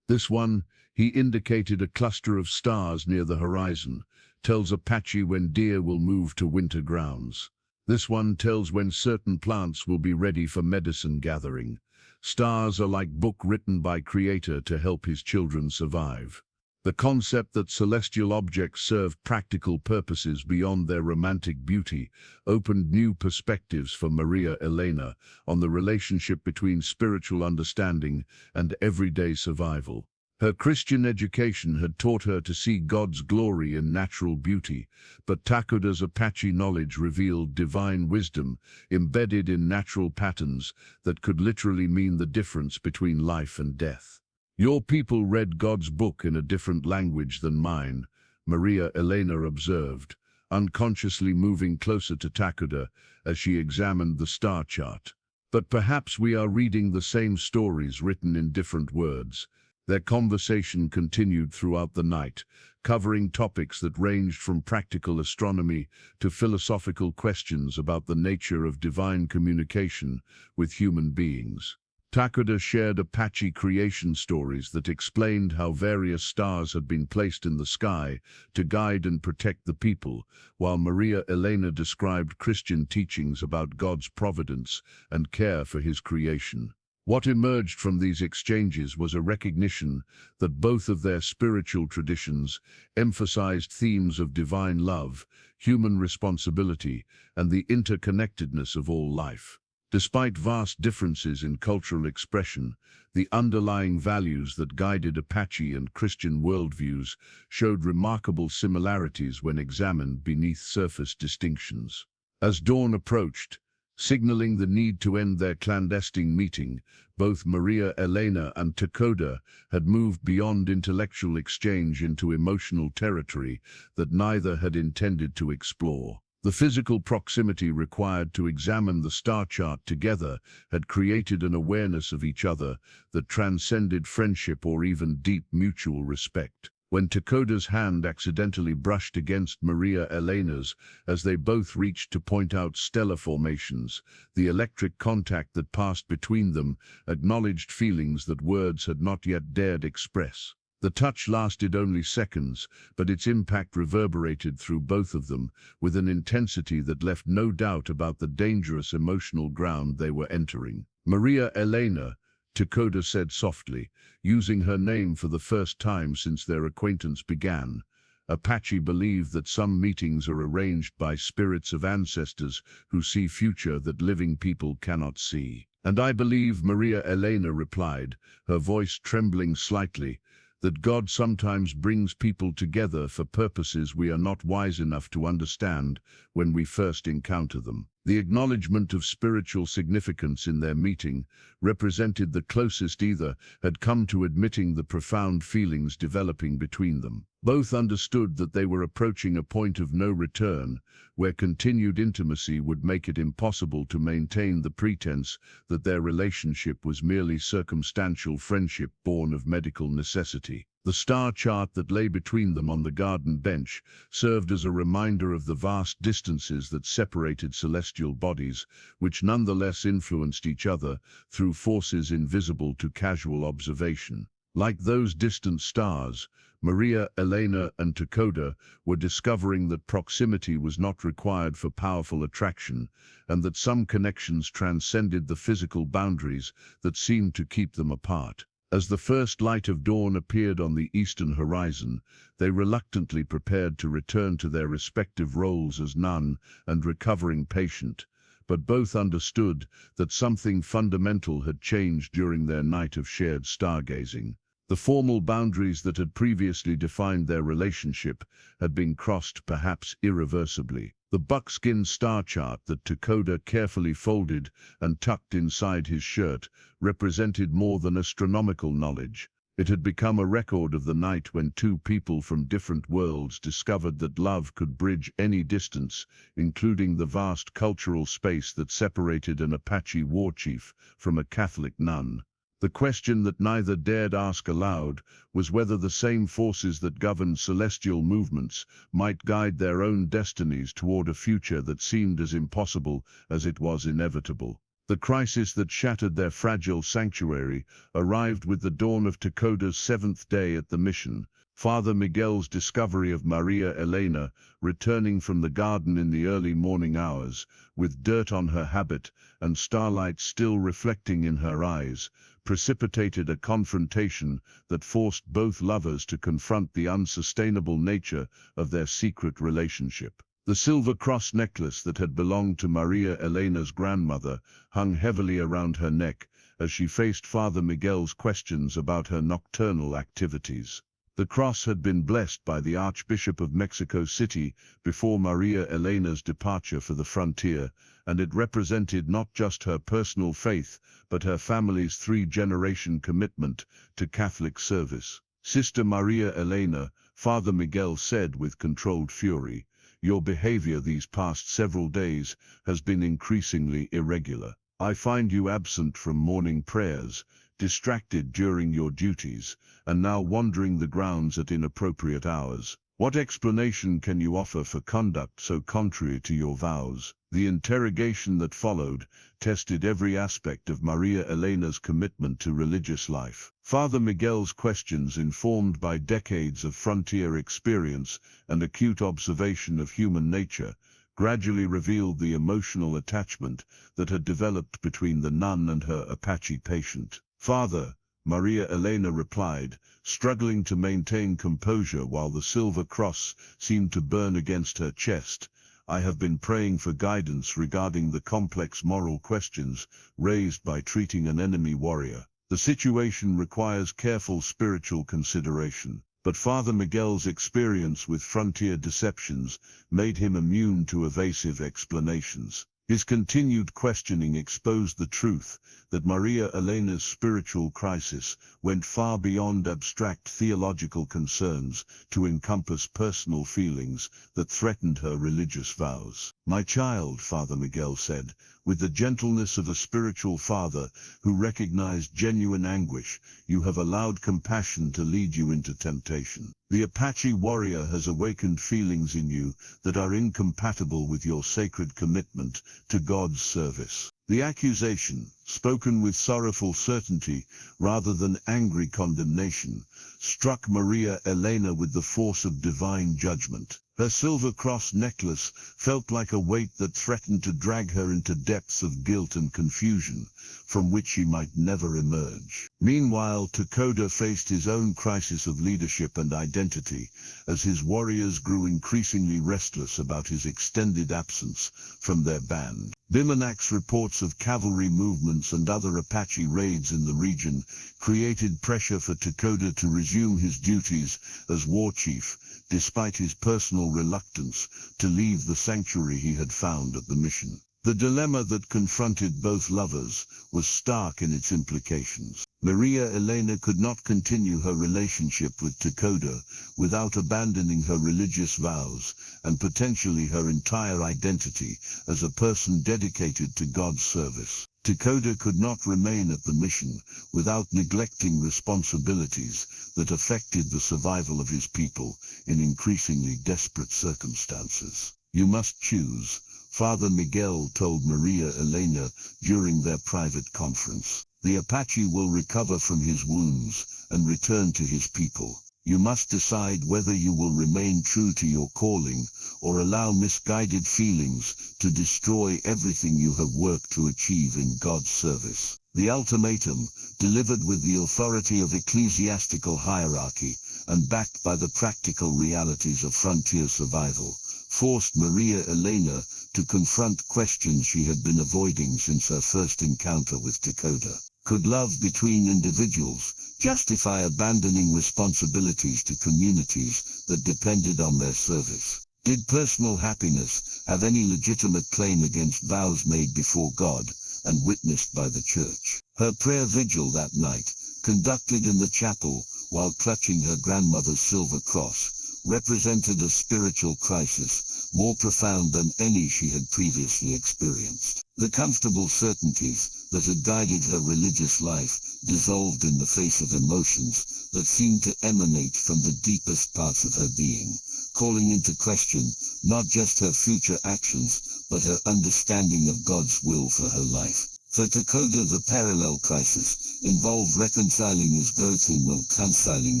This one, he indicated a cluster of stars near the horizon, tells Apache when deer will move to winter grounds. This one tells when certain plants will be ready for medicine gathering. Stars are like book written by Creator to help his children survive. The concept that celestial objects serve practical purposes beyond their romantic beauty opened new perspectives for Maria Elena on the relationship between spiritual understanding and everyday survival. Her Christian education had taught her to see God's glory in natural beauty, but Takoda's Apache knowledge revealed divine wisdom embedded in natural patterns that could literally mean the difference between life and death. Your people read God's book in a different language than mine, Maria Elena observed, unconsciously moving closer to Takoda as she examined the star chart. But perhaps we are reading the same stories written in different words. Their conversation continued throughout the night, covering topics that ranged from practical astronomy to philosophical questions about the nature of divine communication with human beings. Takoda shared Apache creation stories that explained how various stars had been placed in the sky to guide and protect the people, while Maria Elena described Christian teachings about God's providence and care for his creation. What emerged from these exchanges was a recognition that both of their spiritual traditions emphasized themes of divine love, human responsibility, and the interconnectedness of all life. Despite vast differences in cultural expression, the underlying values that guided Apache and Christian worldviews showed remarkable similarities when examined beneath surface distinctions. As dawn approached, signaling the need to end their clandestine meeting, both Maria Elena and Takoda had moved beyond intellectual exchange into emotional territory that neither had intended to explore. The physical proximity required to examine the star chart together had created an awareness of each other that transcended friendship or even deep mutual respect. When Takoda's hand accidentally brushed against Maria Elena's as they both reached to point out stellar formations, the electric contact that passed between them acknowledged feelings that words had not yet dared express. The touch lasted only seconds, but its impact reverberated through both of them with an intensity that left no doubt about the dangerous emotional ground they were entering. Maria Elena, Takoda said softly, using her name for the first time since their acquaintance began. Apache believe that some meetings are arranged by spirits of ancestors who see future that living people cannot see. And I believe, Maria Elena replied, her voice trembling slightly, that God sometimes brings people together for purposes we are not wise enough to understand when we first encounter them. The acknowledgement of spiritual significance in their meeting represented the closest either had come to admitting the profound feelings developing between them. Both understood that they were approaching a point of no return, where continued intimacy would make it impossible to maintain the pretense that their relationship was merely circumstantial friendship born of medical necessity. The star chart that lay between them on the garden bench served as a reminder of the vast distances that separated celestial bodies, which nonetheless influenced each other through forces invisible to casual observation. Like those distant stars, Maria Elena and Takoda were discovering that proximity was not required for powerful attraction, and that some connections transcended the physical boundaries that seemed to keep them apart. As the first light of dawn appeared on the eastern horizon, they reluctantly prepared to return to their respective roles as nun and recovering patient, but both understood that something fundamental had changed during their night of shared stargazing. The formal boundaries that had previously defined their relationship had been crossed, perhaps irreversibly. The buckskin star chart that Takoda carefully folded and tucked inside his shirt represented more than astronomical knowledge. It had become a record of the night when two people from different worlds discovered that love could bridge any distance, including the vast cultural space that separated an Apache war chief from a Catholic nun. The question that neither dared ask aloud was whether the same forces that governed celestial movements might guide their own destinies toward a future that seemed as impossible as it was inevitable. The crisis that shattered their fragile sanctuary arrived with the dawn of Takoda's 7th day at the mission. Father Miguel's discovery of Maria Elena returning from the garden in the early morning hours, with dirt on her habit and starlight still reflecting in her eyes, precipitated a confrontation that forced both lovers to confront the unsustainable nature of their secret relationship. The silver cross necklace that had belonged to Maria Elena's grandmother hung heavily around her neck as she faced Father Miguel's questions about her nocturnal activities. The cross had been blessed by the Archbishop of Mexico City before Maria Elena's departure for the frontier, and it represented not just her personal faith, but her family's 3-generation commitment to Catholic service. Sister Maria Elena, Father Miguel said with controlled fury, "Your behavior these past several days has been increasingly irregular. I find you absent from morning prayers, distracted during your duties, and now wandering the grounds at inappropriate hours. What explanation can you offer for conduct so contrary to your vows?" The interrogation that followed tested every aspect of Maria Elena's commitment to religious life. Father Miguel's questions, informed by decades of frontier experience and acute observation of human nature, gradually revealed the emotional attachment that had developed between the nun and her Apache patient. "Father," Maria Elena replied, struggling to maintain composure while the silver cross seemed to burn against her chest, "I have been praying for guidance regarding the complex moral questions raised by treating an enemy warrior. The situation requires careful spiritual consideration." But Father Miguel's experience with frontier deceptions made him immune to evasive explanations. His continued questioning exposed the truth that Maria Elena's spiritual crisis went far beyond abstract theological concerns to encompass personal feelings that threatened her religious vows. "My child," Father Miguel said, with the gentleness of a spiritual father who recognized genuine anguish, "you have allowed compassion to lead you into temptation. The Apache warrior has awakened feelings in you that are incompatible with your sacred commitment to God's service. The accusation, spoken with sorrowful certainty rather than angry condemnation, struck Maria Elena with the force of divine judgment. Her silver cross necklace felt like a weight that threatened to drag her into depths of guilt and confusion, from which she might never emerge. Meanwhile, Takoda faced his own crisis of leadership and identity, as his warriors grew increasingly restless about his extended absence from their band. Bimanak's reports of cavalry movements and other Apache raids in the region created pressure for Takoda to resume his duties as war chief, despite his personal reluctance to leave the sanctuary he had found at the mission. The dilemma that confronted both lovers was stark in its implications. Maria Elena could not continue her relationship with Takoda without abandoning her religious vows and potentially her entire identity as a person dedicated to God's service. Takoda could not remain at the mission without neglecting responsibilities that affected the survival of his people in increasingly desperate circumstances. "You must choose," Father Miguel told Maria Elena during their private conference. "The Apache will recover from his wounds and return to his people. You must decide whether you will remain true to your calling or allow misguided feelings to destroy everything you have worked to achieve in God's service." The ultimatum, delivered with the authority of ecclesiastical hierarchy and backed by the practical realities of frontier survival, forced Maria Elena to confront questions she had been avoiding since her first encounter with Takoda. Could love between individuals justify abandoning responsibilities to communities that depended on their service? Did personal happiness have any legitimate claim against vows made before God and witnessed by the Church? Her prayer vigil that night, conducted in the chapel while clutching her grandmother's silver cross, represented a spiritual crisis more profound than any she had previously experienced. The comfortable certainties that had guided her religious life dissolved in the face of emotions that seemed to emanate from the deepest parts of her being, calling into question not just her future actions, but her understanding of God's will for her life. For Takoda, the parallel crisis involved reconciling his growth and reconciling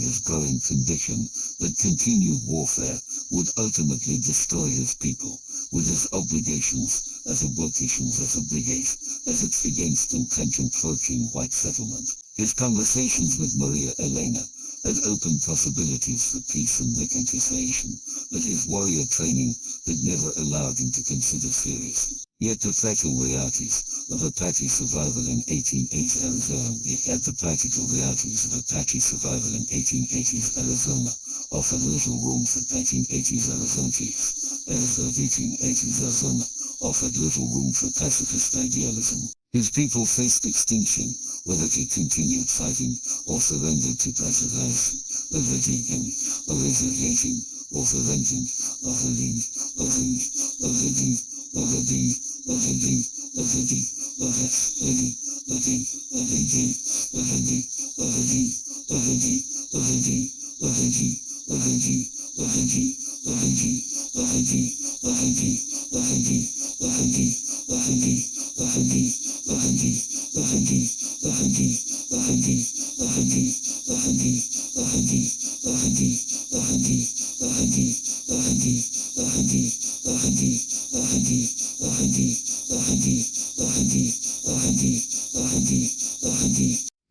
his growing conviction that continued warfare would ultimately destroy his people, with his obligations as it's against entrenched encroaching white settlement. His conversations with Maria Elena had opened possibilities for peace and reconciliation, but his warrior training had never allowed him to consider seriously. Yet the practical realities of Apache survival in 1880s Arizona offered little room for 1880s Arizona offered little room for pacifist idealism. His people faced extinction whether he continued fighting or surrendered to pacifism, or preventing of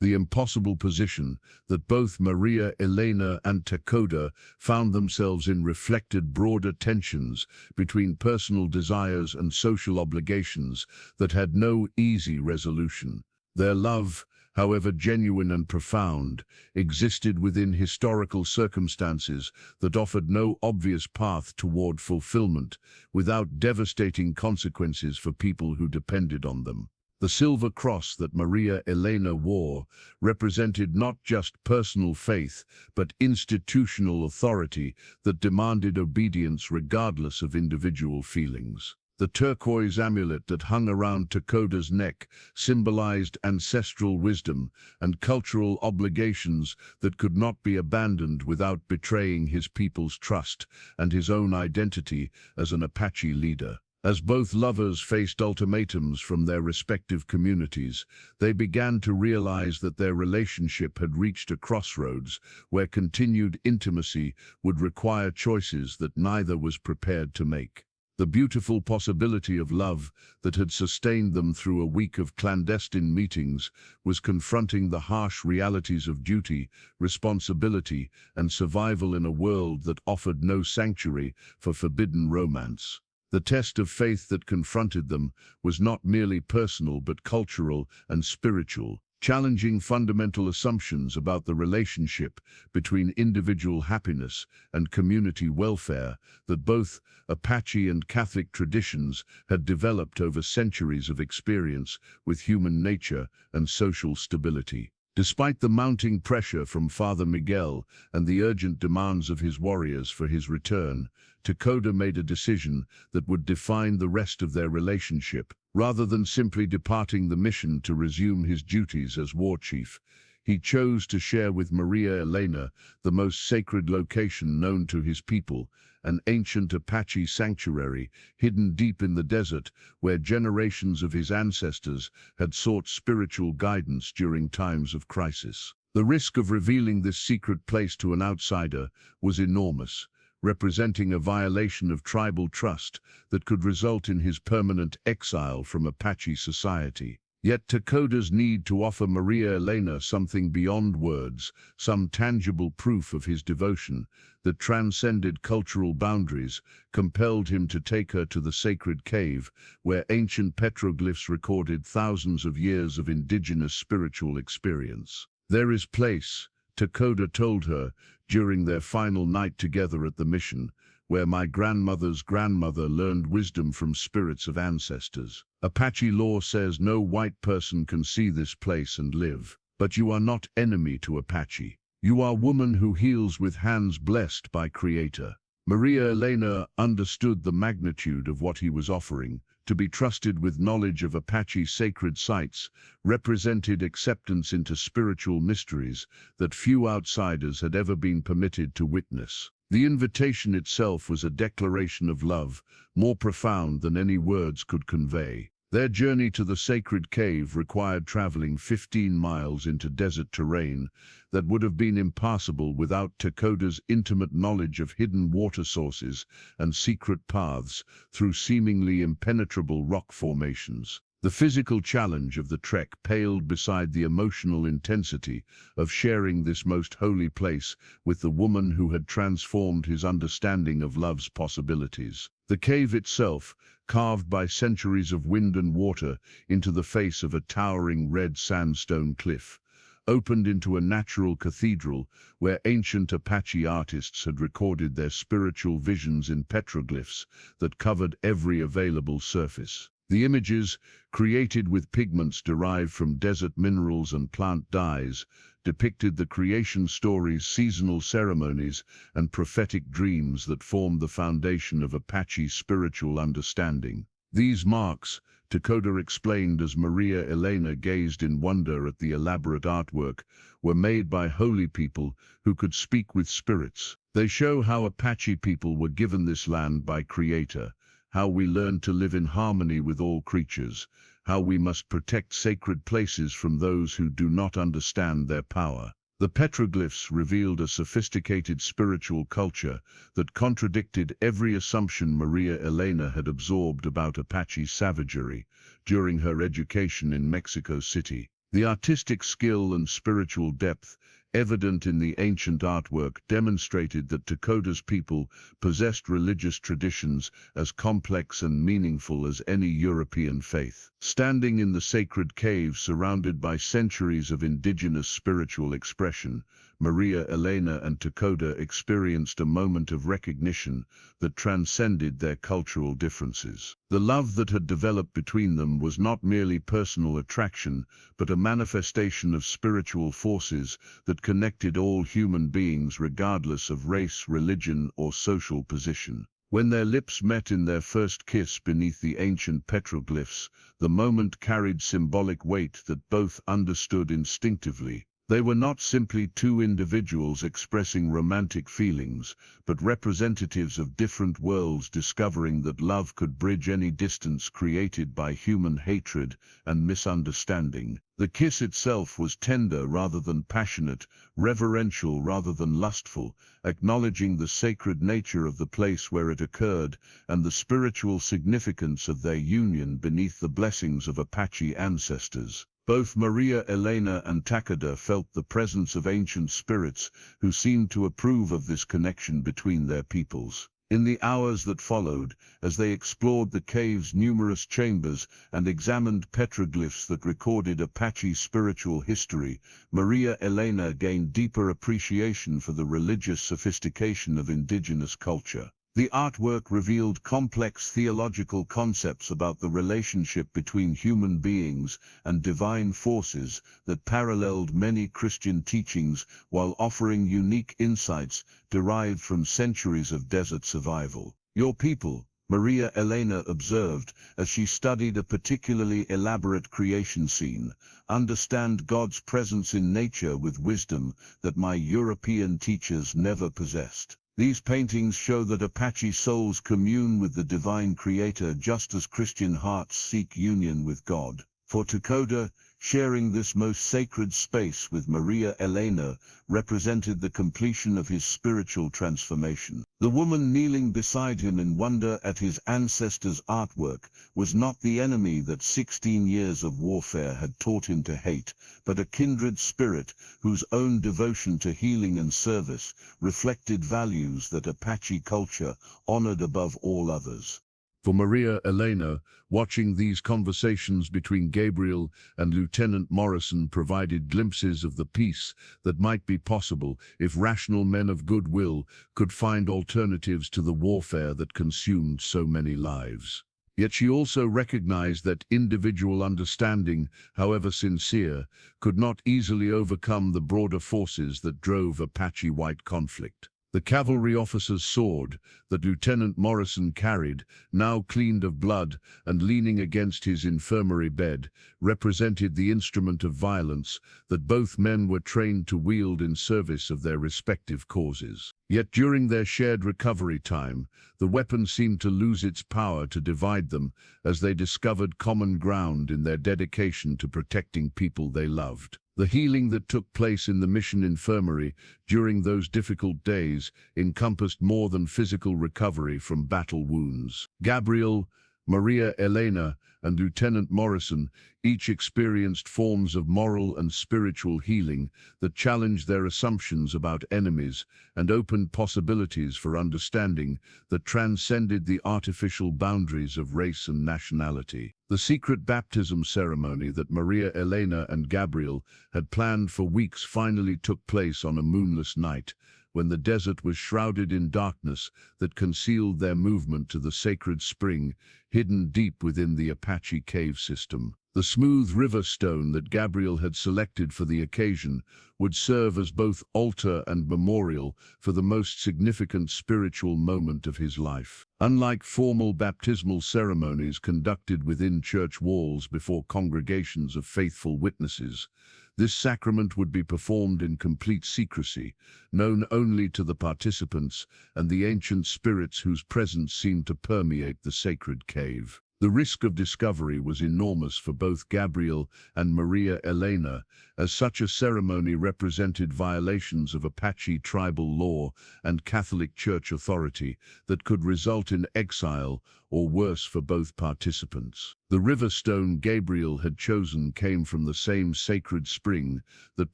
the impossible position that both Maria Elena and Takoda found themselves in reflected broader tensions between personal desires and social obligations that had no easy resolution. Their love, however genuine and profound, existed within historical circumstances that offered no obvious path toward fulfillment without devastating consequences for people who depended on them. The silver cross that Maria Elena wore represented not just personal faith, but institutional authority that demanded obedience regardless of individual feelings. The turquoise amulet that hung around Takoda's neck symbolized ancestral wisdom and cultural obligations that could not be abandoned without betraying his people's trust and his own identity as an Apache leader. As both lovers faced ultimatums from their respective communities, they began to realize that their relationship had reached a crossroads where continued intimacy would require choices that neither was prepared to make. The beautiful possibility of love that had sustained them through a week of clandestine meetings was confronting the harsh realities of duty, responsibility, and survival in a world that offered no sanctuary for forbidden romance. The test of faith that confronted them was not merely personal but cultural and spiritual, challenging fundamental assumptions about the relationship between individual happiness and community welfare that both Apache and Catholic traditions had developed over centuries of experience with human nature and social stability. Despite the mounting pressure from Father Miguel and the urgent demands of his warriors for his return, Takoda made a decision that would define the rest of their relationship. Rather than simply departing the mission to resume his duties as war chief, he chose to share with Maria Elena the most sacred location known to his people, an ancient Apache sanctuary hidden deep in the desert where generations of his ancestors had sought spiritual guidance during times of crisis. The risk of revealing this secret place to an outsider was enormous, representing a violation of tribal trust that could result in his permanent exile from Apache society. Yet Takoda's need to offer Maria Elena something beyond words, some tangible proof of his devotion that transcended cultural boundaries, compelled him to take her to the sacred cave where ancient petroglyphs recorded thousands of years of indigenous spiritual experience. "There is place," Takoda told her during their final night together at the mission, "where my grandmother's grandmother learned wisdom from spirits of ancestors. Apache law says no white person can see this place and live. But you are not enemy to Apache. You are woman who heals with hands blessed by Creator." Maria Elena understood the magnitude of what he was offering. To be trusted with knowledge of Apache sacred sites represented acceptance into spiritual mysteries that few outsiders had ever been permitted to witness. The invitation itself was a declaration of love, more profound than any words could convey. Their journey to the sacred cave required traveling 15 miles into desert terrain that would have been impassable without Takoda's intimate knowledge of hidden water sources and secret paths through seemingly impenetrable rock formations. The physical challenge of the trek paled beside the emotional intensity of sharing this most holy place with the woman who had transformed his understanding of love's possibilities. The cave itself, carved by centuries of wind and water into the face of a towering red sandstone cliff, opened into a natural cathedral where ancient Apache artists had recorded their spiritual visions in petroglyphs that covered every available surface. The images, created with pigments derived from desert minerals and plant dyes, depicted the creation stories, seasonal ceremonies, and prophetic dreams that formed the foundation of Apache's spiritual understanding. These marks, Takoda explained as Maria Elena gazed in wonder at the elaborate artwork, were made by holy people who could speak with spirits. They show how Apache people were given this land by Creator, how we learn to live in harmony with all creatures, how we must protect sacred places from those who do not understand their power. The petroglyphs revealed a sophisticated spiritual culture that contradicted every assumption Maria Elena had absorbed about Apache savagery during her education in Mexico City. The artistic skill and spiritual depth evident in the ancient artwork demonstrated that Takoda's people possessed religious traditions as complex and meaningful as any European faith. Standing in the sacred cave surrounded by centuries of indigenous spiritual expression, Maria Elena and Takoda experienced a moment of recognition that transcended their cultural differences. The love that had developed between them was not merely personal attraction, but a manifestation of spiritual forces that connected all human beings regardless of race, religion, or social position. When their lips met in their first kiss beneath the ancient petroglyphs, the moment carried symbolic weight that both understood instinctively. They were not simply two individuals expressing romantic feelings, but representatives of different worlds discovering that love could bridge any distance created by human hatred and misunderstanding. The kiss itself was tender rather than passionate, reverential rather than lustful, acknowledging the sacred nature of the place where it occurred and the spiritual significance of their union beneath the blessings of Apache ancestors. Both Maria Elena and Takoda felt the presence of ancient spirits who seemed to approve of this connection between their peoples. In the hours that followed, as they explored the cave's numerous chambers and examined petroglyphs that recorded Apache spiritual history, Maria Elena gained deeper appreciation for the religious sophistication of indigenous culture. The artwork revealed complex theological concepts about the relationship between human beings and divine forces that paralleled many Christian teachings while offering unique insights derived from centuries of desert survival. "Your people," Maria Elena observed as she studied a particularly elaborate creation scene, "understand God's presence in nature with wisdom that my European teachers never possessed." These paintings show that Apache souls commune with the divine creator just as Christian hearts seek union with God. For Takoda, sharing this most sacred space with Maria Elena represented the completion of his spiritual transformation. The woman kneeling beside him in wonder at his ancestors' artwork was not the enemy that 16 years of warfare had taught him to hate, but a kindred spirit whose own devotion to healing and service reflected values that Apache culture honored above all others. For Maria Elena, watching these conversations between Gabriel and Lieutenant Morrison provided glimpses of the peace that might be possible if rational men of goodwill could find alternatives to the warfare that consumed so many lives. Yet she also recognized that individual understanding, however sincere, could not easily overcome the broader forces that drove Apache-white conflict. The cavalry officer's sword that Lieutenant Morrison carried, now cleaned of blood and leaning against his infirmary bed, represented the instrument of violence that both men were trained to wield in service of their respective causes. Yet during their shared recovery time, the weapon seemed to lose its power to divide them as they discovered common ground in their dedication to protecting people they loved. The healing that took place in the mission infirmary during those difficult days encompassed more than physical recovery from battle wounds. Gabriel, Maria Elena, and Lieutenant Morrison each experienced forms of moral and spiritual healing that challenged their assumptions about enemies and opened possibilities for understanding that transcended the artificial boundaries of race and nationality. The secret baptism ceremony that Maria Elena and Gabriel had planned for weeks finally took place on a moonless night, when the desert was shrouded in darkness that concealed their movement to the sacred spring hidden deep within the Apache cave system. The smooth river stone that Gabriel had selected for the occasion would serve as both altar and memorial for the most significant spiritual moment of his life. Unlike formal baptismal ceremonies conducted within church walls before congregations of faithful witnesses, this sacrament would be performed in complete secrecy, known only to the participants and the ancient spirits whose presence seemed to permeate the sacred cave. The risk of discovery was enormous for both Gabriel and Maria Elena, as such a ceremony represented violations of Apache tribal law and Catholic Church authority that could result in exile or worse for both participants. The river stone Gabriel had chosen came from the same sacred spring that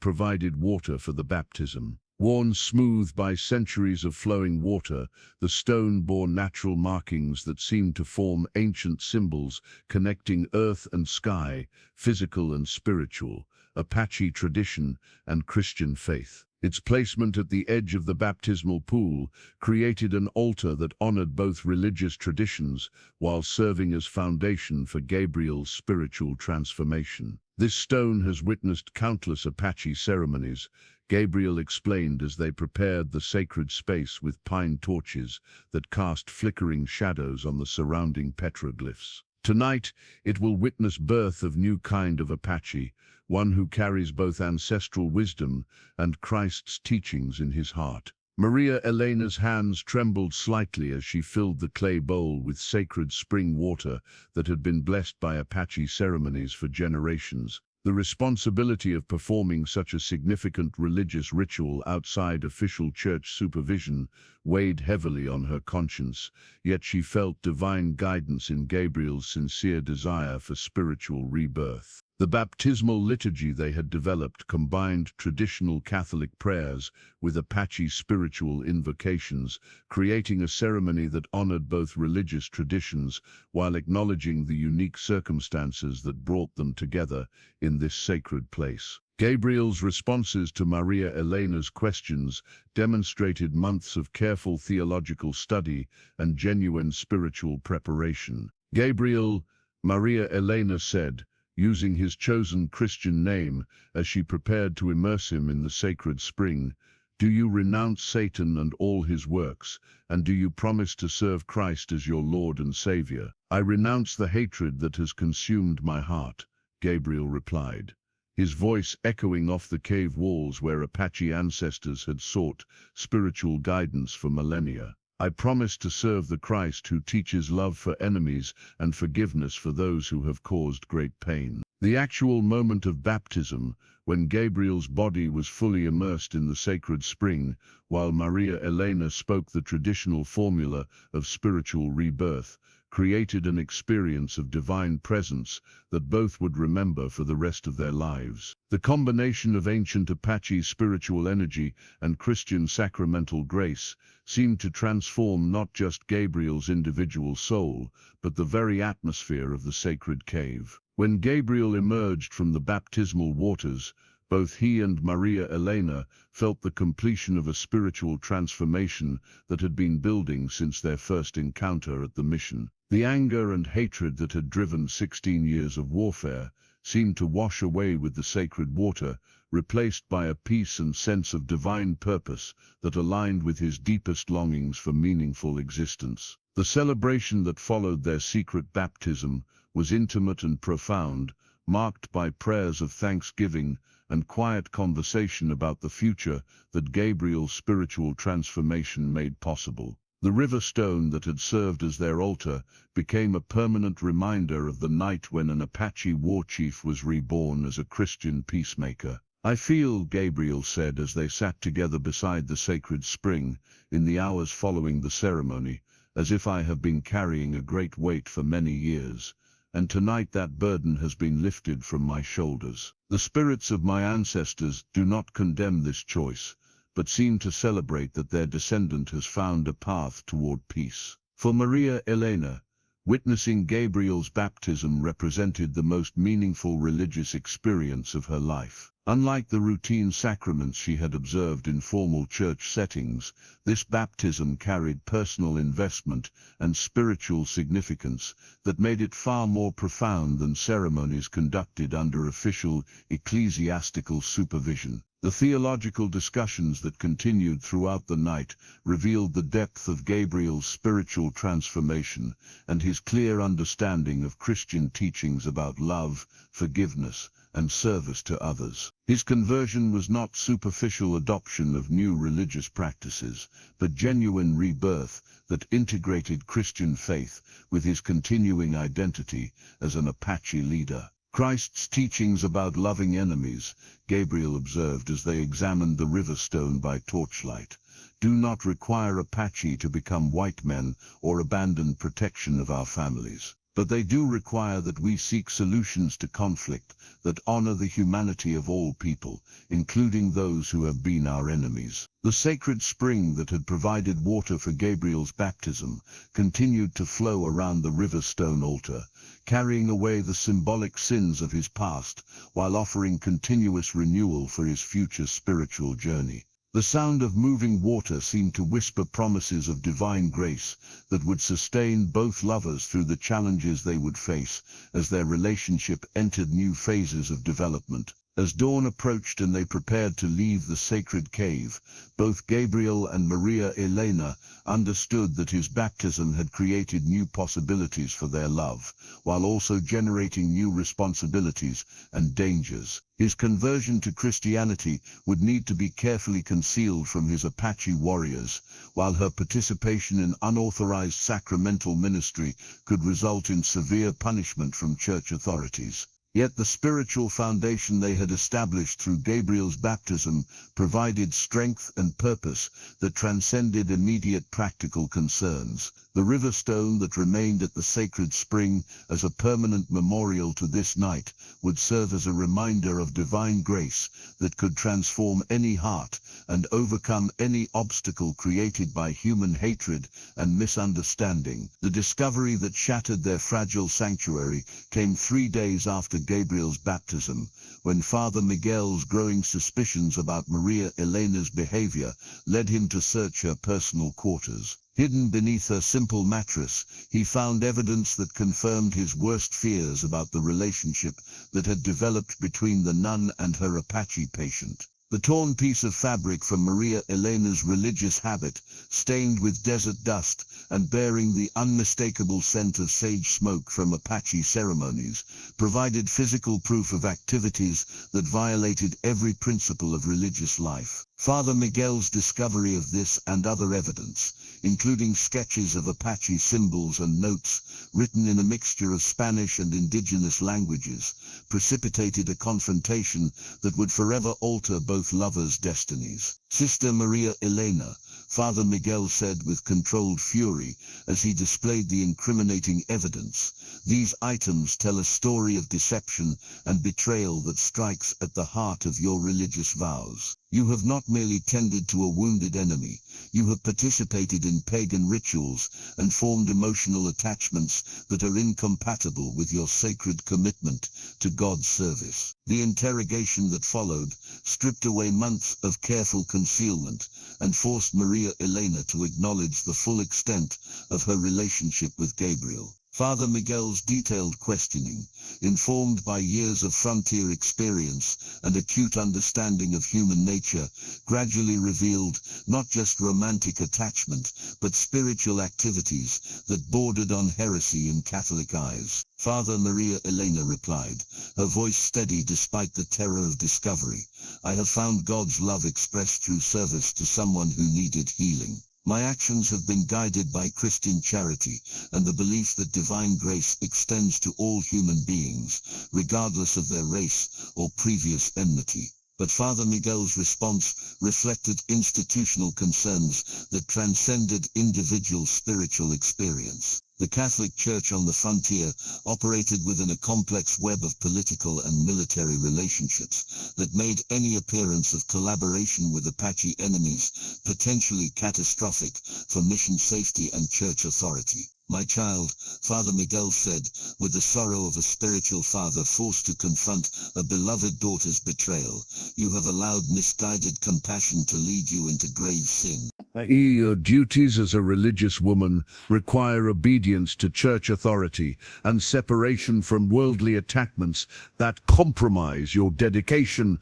provided water for the baptism. Worn smooth by centuries of flowing water, the stone bore natural markings that seemed to form ancient symbols connecting earth and sky, physical and spiritual, Apache tradition and Christian faith. Its placement at the edge of the baptismal pool created an altar that honored both religious traditions while serving as foundation for Gabriel's spiritual transformation. This stone has witnessed countless Apache ceremonies, Gabriel explained as they prepared the sacred space with pine torches that cast flickering shadows on the surrounding petroglyphs. Tonight, it will witness birth of new kind of Apache, one who carries both ancestral wisdom and Christ's teachings in his heart. Maria Elena's hands trembled slightly as she filled the clay bowl with sacred spring water that had been blessed by Apache ceremonies for generations. The responsibility of performing such a significant religious ritual outside official church supervision weighed heavily on her conscience, yet she felt divine guidance in Gabriel's sincere desire for spiritual rebirth. The baptismal liturgy they had developed combined traditional Catholic prayers with Apache spiritual invocations, creating a ceremony that honored both religious traditions while acknowledging the unique circumstances that brought them together in this sacred place. Gabriel's responses to Maria Elena's questions demonstrated months of careful theological study and genuine spiritual preparation. Gabriel, Maria Elena said, using his chosen Christian name as she prepared to immerse him in the sacred spring, "Do you renounce Satan and all his works, and do you promise to serve Christ as your Lord and Savior?" "I renounce the hatred that has consumed my heart," Gabriel replied, his voice echoing off the cave walls where Apache ancestors had sought spiritual guidance for millennia. "I promise to serve the Christ who teaches love for enemies and forgiveness for those who have caused great pain." The actual moment of baptism, when Gabriel's body was fully immersed in the sacred spring, while Maria Elena spoke the traditional formula of spiritual rebirth, created an experience of divine presence that both would remember for the rest of their lives. The combination of ancient Apache spiritual energy and Christian sacramental grace seemed to transform not just Gabriel's individual soul, but the very atmosphere of the sacred cave. When Gabriel emerged from the baptismal waters, both he and Maria Elena felt the completion of a spiritual transformation that had been building since their first encounter at the mission. The anger and hatred that had driven 16 years of warfare seemed to wash away with the sacred water, replaced by a peace and sense of divine purpose that aligned with his deepest longings for meaningful existence. The celebration that followed their secret baptism was intimate and profound, marked by prayers of thanksgiving and quiet conversation about the future that Gabriel's spiritual transformation made possible. The river stone that had served as their altar became a permanent reminder of the night when an Apache war chief was reborn as a Christian peacemaker. "I feel," Gabriel said as they sat together beside the sacred spring in the hours following the ceremony, "as if I have been carrying a great weight for many years, and tonight that burden has been lifted from my shoulders. The spirits of my ancestors do not condemn this choice, but seem to celebrate that their descendant has found a path toward peace." For Maria Elena, witnessing Gabriel's baptism represented the most meaningful religious experience of her life. Unlike the routine sacraments she had observed in formal church settings, this baptism carried personal investment and spiritual significance that made it far more profound than ceremonies conducted under official ecclesiastical supervision. The theological discussions that continued throughout the night revealed the depth of Gabriel's spiritual transformation and his clear understanding of Christian teachings about love, forgiveness, and service to others. His conversion was not superficial adoption of new religious practices, but genuine rebirth that integrated Christian faith with his continuing identity as an Apache leader. "Christ's teachings about loving enemies," Gabriel observed as they examined the river stone by torchlight, "do not require Apache to become white men or abandon protection of our families. But they do require that we seek solutions to conflict that honor the humanity of all people, including those who have been our enemies." The sacred spring that had provided water for Gabriel's baptism continued to flow around the river stone altar, carrying away the symbolic sins of his past while offering continuous renewal for his future spiritual journey. The sound of moving water seemed to whisper promises of divine grace that would sustain both lovers through the challenges they would face as their relationship entered new phases of development. As dawn approached and they prepared to leave the sacred cave, both Gabriel and Maria Elena understood that his baptism had created new possibilities for their love, while also generating new responsibilities and dangers. His conversion to Christianity would need to be carefully concealed from his Apache warriors, while her participation in unauthorized sacramental ministry could result in severe punishment from church authorities. Yet the spiritual foundation they had established through Gabriel's baptism provided strength and purpose that transcended immediate practical concerns. The river stone that remained at the sacred spring as a permanent memorial to this night would serve as a reminder of divine grace that could transform any heart and overcome any obstacle created by human hatred and misunderstanding. The discovery that shattered their fragile sanctuary came 3 days after Gabriel's baptism, when Father Miguel's growing suspicions about Maria Elena's behavior led him to search her personal quarters. Hidden beneath her simple mattress, he found evidence that confirmed his worst fears about the relationship that had developed between the nun and her Apache patient. The torn piece of fabric from Maria Elena's religious habit, stained with desert dust and bearing the unmistakable scent of sage smoke from Apache ceremonies, provided physical proof of activities that violated every principle of religious life. Father Miguel's discovery of this and other evidence, including sketches of Apache symbols and notes written in a mixture of Spanish and indigenous languages, precipitated a confrontation that would forever alter both lovers' destinies. Sister Maria Elena, Father Miguel said with controlled fury as he displayed the incriminating evidence, "These items tell a story of deception and betrayal that strikes at the heart of your religious vows. You have not merely tended to a wounded enemy, you have participated in pagan rituals and formed emotional attachments that are incompatible with your sacred commitment to God's service." The interrogation that followed stripped away months of careful concealment and forced Maria Elena to acknowledge the full extent of her relationship with Gabriel. Father Miguel's detailed questioning, informed by years of frontier experience and acute understanding of human nature, gradually revealed not just romantic attachment, but spiritual activities that bordered on heresy in Catholic eyes. Father Maria Elena replied, her voice steady despite the terror of discovery, "I have found God's love expressed through service to someone who needed healing. My actions have been guided by Christian charity and the belief that divine grace extends to all human beings, regardless of their race or previous enmity." But Father Miguel's response reflected institutional concerns that transcended individual spiritual experience. The Catholic Church on the frontier operated within a complex web of political and military relationships that made any appearance of collaboration with Apache enemies potentially catastrophic for mission safety and church authority. "My child," Father Miguel said, with the sorrow of a spiritual father forced to confront a beloved daughter's betrayal, "you have allowed misguided compassion to lead you into grave sin." Your duties as a religious woman require obedience to church authority and separation from worldly attachments that compromise your dedication.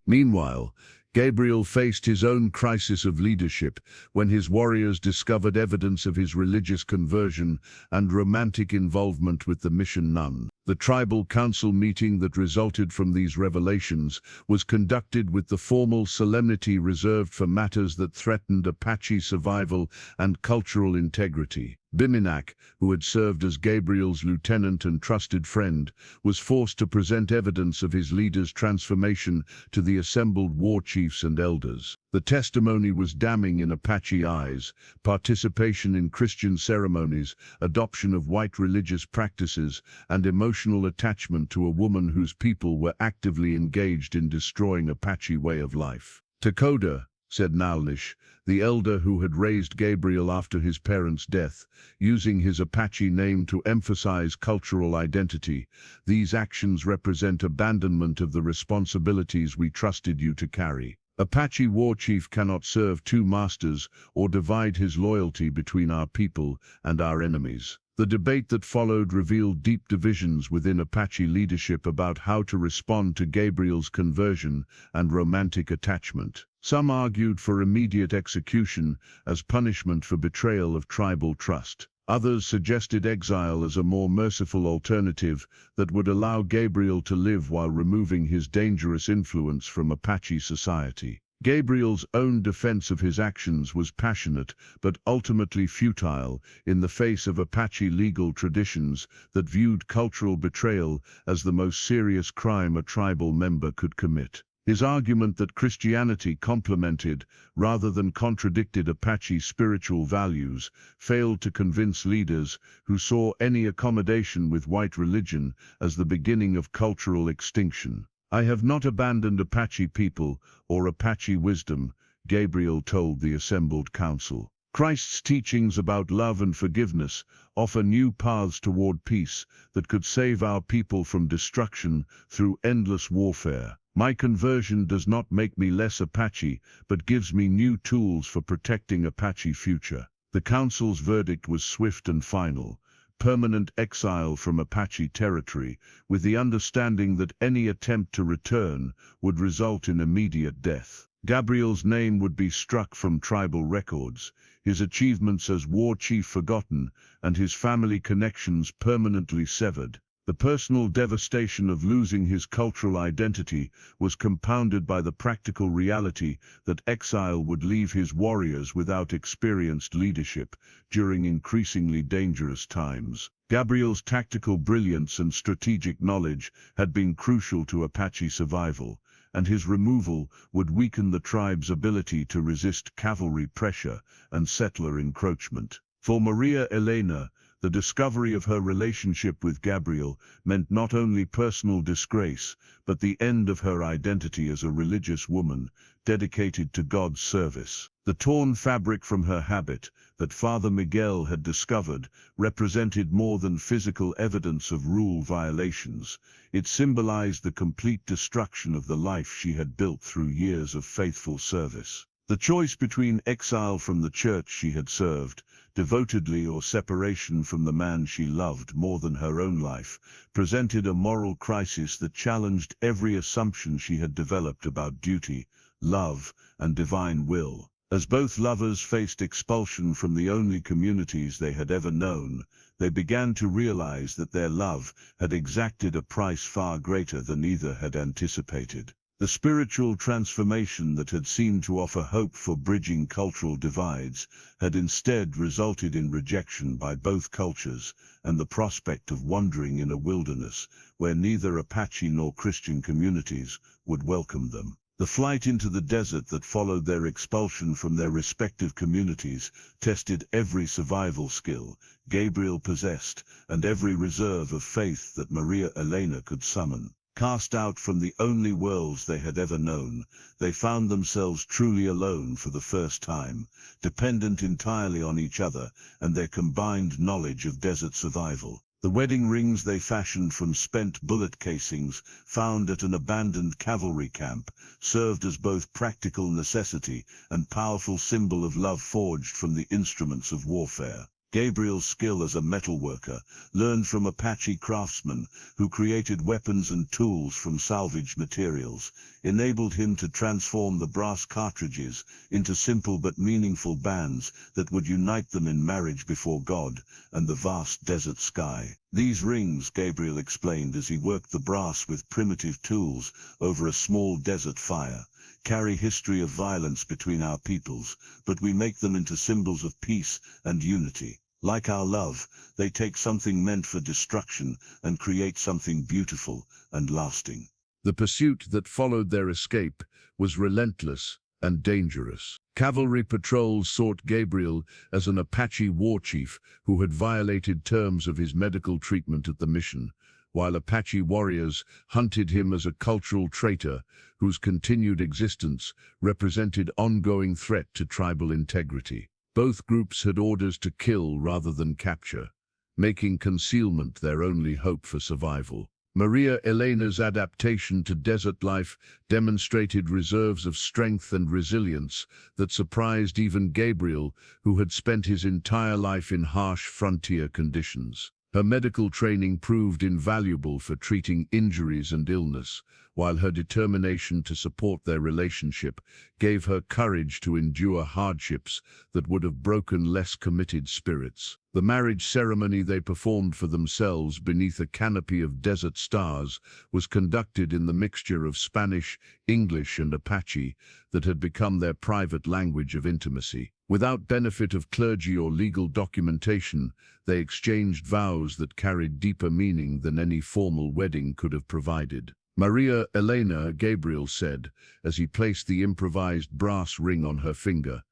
Meanwhile, Gabriel faced his own crisis of leadership when his warriors discovered evidence of his religious conversion and romantic involvement with the mission nun. The tribal council meeting that resulted from these revelations was conducted with the formal solemnity reserved for matters that threatened Apache survival and cultural integrity. Biminak, who had served as Gabriel's lieutenant and trusted friend, was forced to present evidence of his leader's transformation to the assembled war chiefs and elders. The testimony was damning in Apache eyes: participation in Christian ceremonies, adoption of white religious practices, and emotional attachment to a woman whose people were actively engaged in destroying Apache way of life. "Takoda," said Nalnish, the elder who had raised Gabriel after his parents' death, using his Apache name to emphasize cultural identity, "these actions represent abandonment of the responsibilities we trusted you to carry. Apache war chief cannot serve two masters or divide his loyalty between our people and our enemies." The debate that followed revealed deep divisions within Apache leadership about how to respond to Gabriel's conversion and romantic attachment. Some argued for immediate execution as punishment for betrayal of tribal trust. Others suggested exile as a more merciful alternative that would allow Gabriel to live while removing his dangerous influence from Apache society. Gabriel's own defense of his actions was passionate but ultimately futile in the face of Apache legal traditions that viewed cultural betrayal as the most serious crime a tribal member could commit. His argument that Christianity complemented rather than contradicted Apache spiritual values failed to convince leaders who saw any accommodation with white religion as the beginning of cultural extinction. "I have not abandoned Apache people or Apache wisdom," Gabriel told the assembled council. Christ's teachings about love and forgiveness offer new paths toward peace that could save our people from destruction through endless warfare. "My conversion does not make me less Apache, but gives me new tools for protecting Apache future." The council's verdict was swift and final: permanent exile from Apache territory, with the understanding that any attempt to return would result in immediate death. Gabriel's name would be struck from tribal records, his achievements as war chief forgotten, and his family connections permanently severed. The personal devastation of losing his cultural identity was compounded by the practical reality that exile would leave his warriors without experienced leadership during increasingly dangerous times. Gabriel's tactical brilliance and strategic knowledge had been crucial to Apache survival, and his removal would weaken the tribe's ability to resist cavalry pressure and settler encroachment. For Maria Elena, the discovery of her relationship with Gabriel meant not only personal disgrace, but the end of her identity as a religious woman dedicated to God's service. The torn fabric from her habit that Father Miguel had discovered represented more than physical evidence of rule violations. It symbolized the complete destruction of the life she had built through years of faithful service. The choice between exile from the church she had served devotedly or separation from the man she loved more than her own life presented a moral crisis that challenged every assumption she had developed about duty, love, and divine will. As both lovers faced expulsion from the only communities they had ever known, they began to realize that their love had exacted a price far greater than either had anticipated. The spiritual transformation that had seemed to offer hope for bridging cultural divides had instead resulted in rejection by both cultures and the prospect of wandering in a wilderness where neither Apache nor Christian communities would welcome them. The flight into the desert that followed their expulsion from their respective communities tested every survival skill Gabriel possessed and every reserve of faith that Maria Elena could summon. Cast out from the only worlds they had ever known, they found themselves truly alone for the first time, dependent entirely on each other and their combined knowledge of desert survival. The wedding rings they fashioned from spent bullet casings found at an abandoned cavalry camp served as both practical necessity and powerful symbol of love forged from the instruments of warfare. Gabriel's skill as a metalworker, learned from Apache craftsmen who created weapons and tools from salvaged materials, enabled him to transform the brass cartridges into simple but meaningful bands that would unite them in marriage before God and the vast desert sky. These rings, Gabriel explained as he worked the brass with primitive tools over a small desert fire, carry history of violence between our peoples, but we make them into symbols of peace and unity. Like our love, they take something meant for destruction and create something beautiful and lasting. The pursuit that followed their escape was relentless and dangerous. Cavalry patrols sought Gabriel as an Apache war chief who had violated terms of his medical treatment at the mission, while Apache warriors hunted him as a cultural traitor whose continued existence represented ongoing threat to tribal integrity. Both groups had orders to kill rather than capture, making concealment their only hope for survival. Maria Elena's adaptation to desert life demonstrated reserves of strength and resilience that surprised even Gabriel, who had spent his entire life in harsh frontier conditions. Her medical training proved invaluable for treating injuries and illness, while her determination to support their relationship gave her courage to endure hardships that would have broken less committed spirits. The marriage ceremony they performed for themselves beneath a canopy of desert stars was conducted in the mixture of Spanish, English, and Apache that had become their private language of intimacy. Without benefit of clergy or legal documentation, they exchanged vows that carried deeper meaning than any formal wedding could have provided. Maria Elena, Gabriel said, as he placed the improvised brass ring on her finger,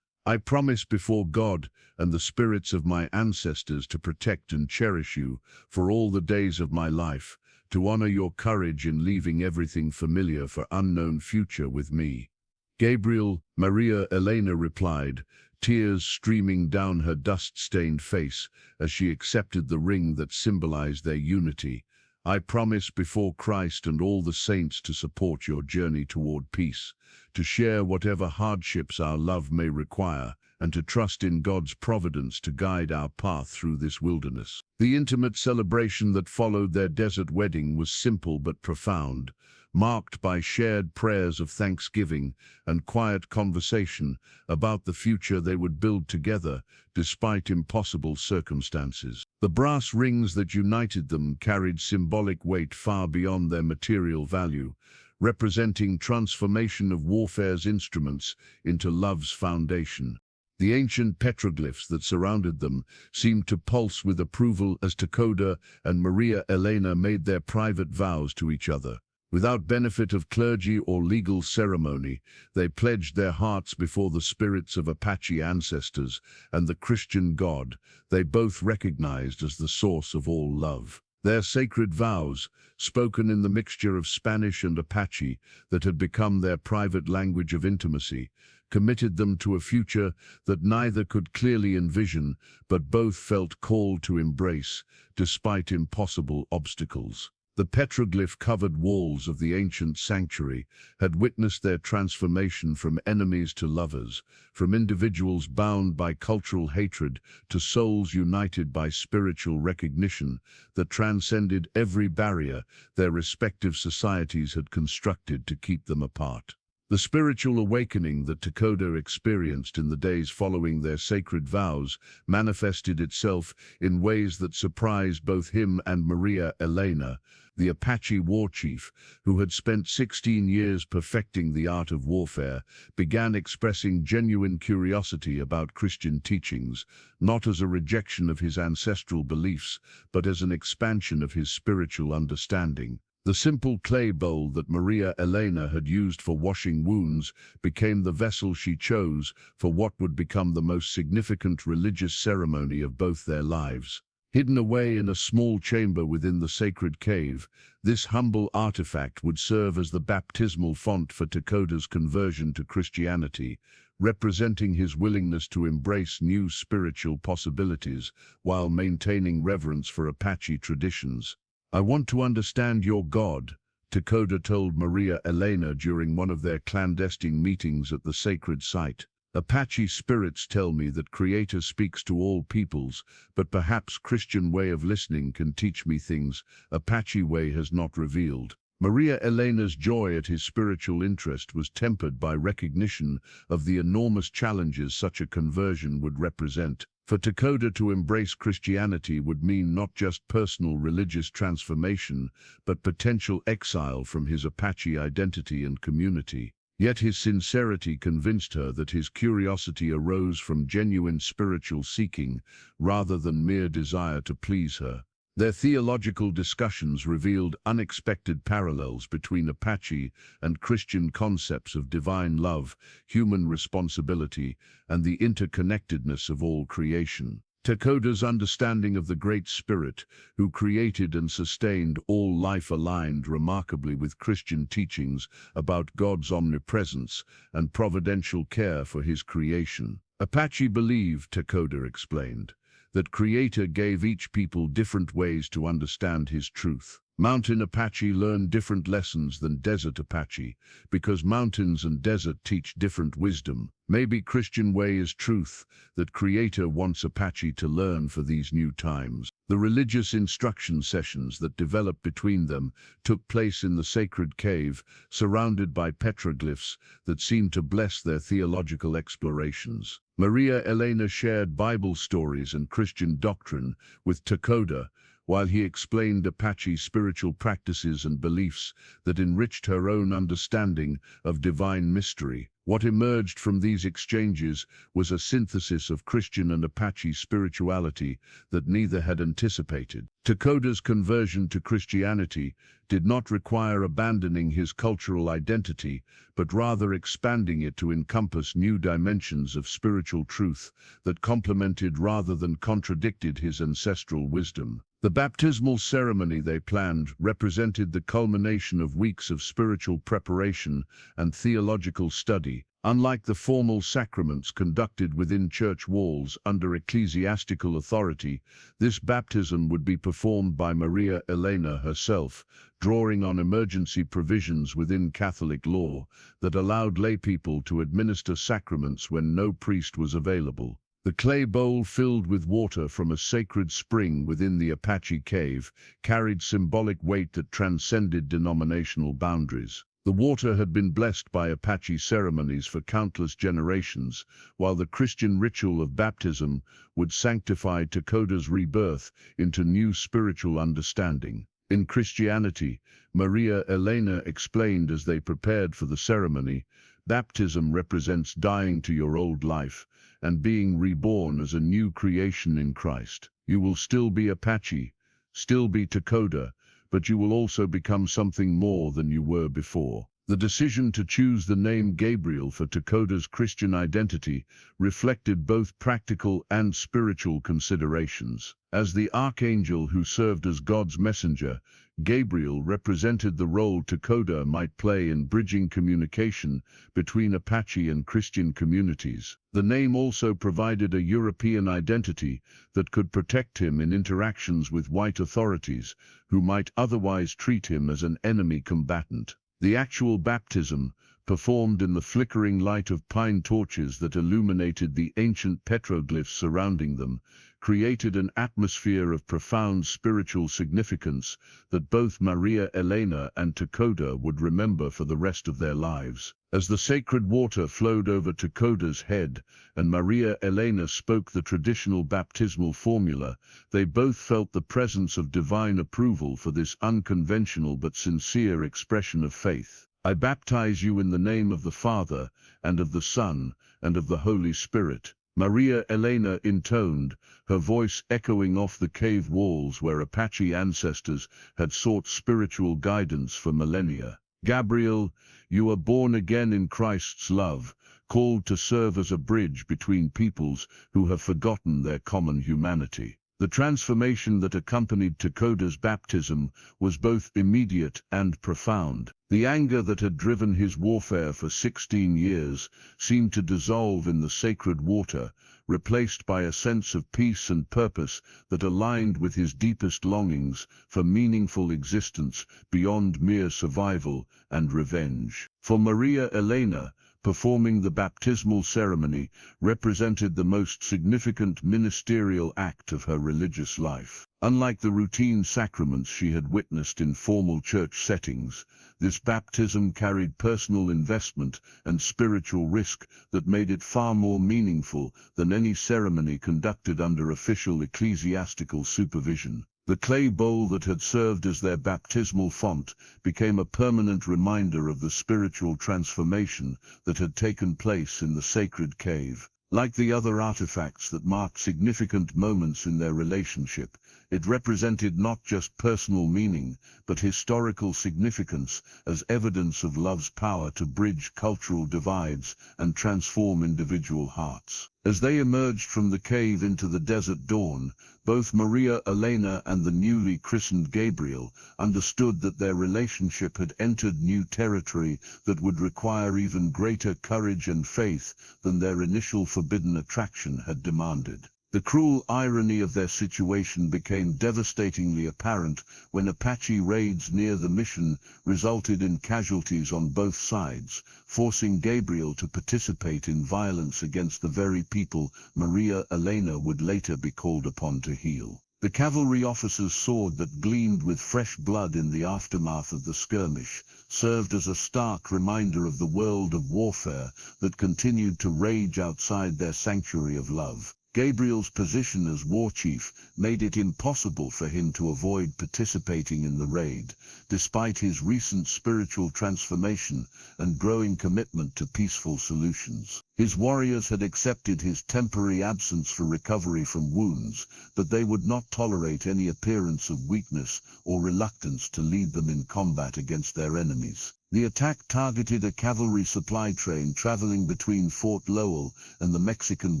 "I promise before God and the spirits of my ancestors to protect and cherish you for all the days of my life, to honor your courage in leaving everything familiar for unknown future with me." Gabriel, Maria Elena replied, tears streaming down her dust-stained face as she accepted the ring that symbolized their unity. "I promise before Christ and all the saints to support your journey toward peace, to share whatever hardships our love may require, and to trust in God's providence to guide our path through this wilderness." The intimate celebration that followed their desert wedding was simple but profound, marked by shared prayers of thanksgiving and quiet conversation about the future they would build together despite impossible circumstances. The brass rings that united them carried symbolic weight far beyond their material value, representing transformation of warfare's instruments into love's foundation. The ancient petroglyphs that surrounded them seemed to pulse with approval as Takoda and Maria Elena made their private vows to each other. Without benefit of clergy or legal ceremony, they pledged their hearts before the spirits of Apache ancestors and the Christian God they both recognized as the source of all love. Their sacred vows, spoken in the mixture of Spanish and Apache that had become their private language of intimacy, committed them to a future that neither could clearly envision but both felt called to embrace, despite impossible obstacles. The petroglyph-covered walls of the ancient sanctuary had witnessed their transformation from enemies to lovers, from individuals bound by cultural hatred to souls united by spiritual recognition that transcended every barrier their respective societies had constructed to keep them apart. The spiritual awakening that Takoda experienced in the days following their sacred vows manifested itself in ways that surprised both him and Maria Elena. The Apache war chief, who had spent 16 years perfecting the art of warfare, began expressing genuine curiosity about Christian teachings, not as a rejection of his ancestral beliefs, but as an expansion of his spiritual understanding. The simple clay bowl that Maria Elena had used for washing wounds became the vessel she chose for what would become the most significant religious ceremony of both their lives. Hidden away in a small chamber within the sacred cave, this humble artifact would serve as the baptismal font for Takoda's conversion to Christianity, representing his willingness to embrace new spiritual possibilities while maintaining reverence for Apache traditions. "I want to understand your God," Takoda told Maria Elena during one of their clandestine meetings at the sacred site. "Apache spirits tell me that Creator speaks to all peoples, but perhaps Christian way of listening can teach me things Apache way has not revealed." Maria Elena's joy at his spiritual interest was tempered by recognition of the enormous challenges such a conversion would represent. For Takoda to embrace Christianity would mean not just personal religious transformation, but potential exile from his Apache identity and community. Yet his sincerity convinced her that his curiosity arose from genuine spiritual seeking rather than mere desire to please her. Their theological discussions revealed unexpected parallels between Apache and Christian concepts of divine love, human responsibility, and the interconnectedness of all creation. Takoda's understanding of the Great Spirit, who created and sustained all life, aligned remarkably with Christian teachings about God's omnipresence and providential care for his creation. Apache believed, Takoda explained, that Creator gave each people different ways to understand his truth. Mountain Apache learn different lessons than desert Apache, because mountains and desert teach different wisdom. Maybe Christian way is truth that Creator wants Apache to learn for these new times. The religious instruction sessions that developed between them took place in the sacred cave, surrounded by petroglyphs that seemed to bless their theological explorations. Maria Elena shared Bible stories and Christian doctrine with Takoda, while he explained Apache's spiritual practices and beliefs that enriched her own understanding of divine mystery. What emerged from these exchanges was a synthesis of Christian and Apache spirituality that neither had anticipated. Takoda's conversion to Christianity did not require abandoning his cultural identity, but rather expanding it to encompass new dimensions of spiritual truth that complemented rather than contradicted his ancestral wisdom. The baptismal ceremony they planned represented the culmination of weeks of spiritual preparation and theological study. Unlike the formal sacraments conducted within church walls under ecclesiastical authority, this baptism would be performed by Maria Elena herself, drawing on emergency provisions within Catholic law that allowed laypeople to administer sacraments when no priest was available. The clay bowl filled with water from a sacred spring within the Apache cave carried symbolic weight that transcended denominational boundaries. The water had been blessed by Apache ceremonies for countless generations, while the Christian ritual of baptism would sanctify Takoda's rebirth into new spiritual understanding. In Christianity, Maria Elena explained as they prepared for the ceremony, baptism represents dying to your old life and being reborn as a new creation in Christ. You will still be Apache, still be Takoda, but you will also become something more than you were before. The decision to choose the name Gabriel for Takoda's Christian identity reflected both practical and spiritual considerations. As the archangel who served as God's messenger, Gabriel represented the role Takoda might play in bridging communication between Apache and Christian communities. The name also provided a European identity that could protect him in interactions with white authorities, who might otherwise treat him as an enemy combatant. The actual baptism, performed in the flickering light of pine torches that illuminated the ancient petroglyphs surrounding them, created an atmosphere of profound spiritual significance that both Maria Elena and Takoda would remember for the rest of their lives. As the sacred water flowed over Takoda's head and Maria Elena spoke the traditional baptismal formula, they both felt the presence of divine approval for this unconventional but sincere expression of faith. I baptize you in the name of the Father, and of the Son, and of the Holy Spirit. Maria Elena intoned, her voice echoing off the cave walls where Apache ancestors had sought spiritual guidance for millennia. Gabriel, you are born again in Christ's love, called to serve as a bridge between peoples who have forgotten their common humanity. The transformation that accompanied Takoda's baptism was both immediate and profound. The anger that had driven his warfare for 16 years seemed to dissolve in the sacred water, replaced by a sense of peace and purpose that aligned with his deepest longings for meaningful existence beyond mere survival and revenge. For Maria Elena, performing the baptismal ceremony represented the most significant ministerial act of her religious life. Unlike the routine sacraments she had witnessed in formal church settings, this baptism carried personal investment and spiritual risk that made it far more meaningful than any ceremony conducted under official ecclesiastical supervision. The clay bowl that had served as their baptismal font became a permanent reminder of the spiritual transformation that had taken place in the sacred cave. Like the other artifacts that marked significant moments in their relationship, it represented not just personal meaning, but historical significance as evidence of love's power to bridge cultural divides and transform individual hearts. As they emerged from the cave into the desert dawn, both Maria Elena and the newly christened Gabriel understood that their relationship had entered new territory that would require even greater courage and faith than their initial forbidden attraction had demanded. The cruel irony of their situation became devastatingly apparent when Apache raids near the mission resulted in casualties on both sides, forcing Gabriel to participate in violence against the very people Maria Elena would later be called upon to heal. The cavalry officer's sword that gleamed with fresh blood in the aftermath of the skirmish served as a stark reminder of the world of warfare that continued to rage outside their sanctuary of love. Gabriel's position as war chief made it impossible for him to avoid participating in the raid, despite his recent spiritual transformation and growing commitment to peaceful solutions. His warriors had accepted his temporary absence for recovery from wounds, but they would not tolerate any appearance of weakness or reluctance to lead them in combat against their enemies. The attack targeted a cavalry supply train traveling between Fort Lowell and the Mexican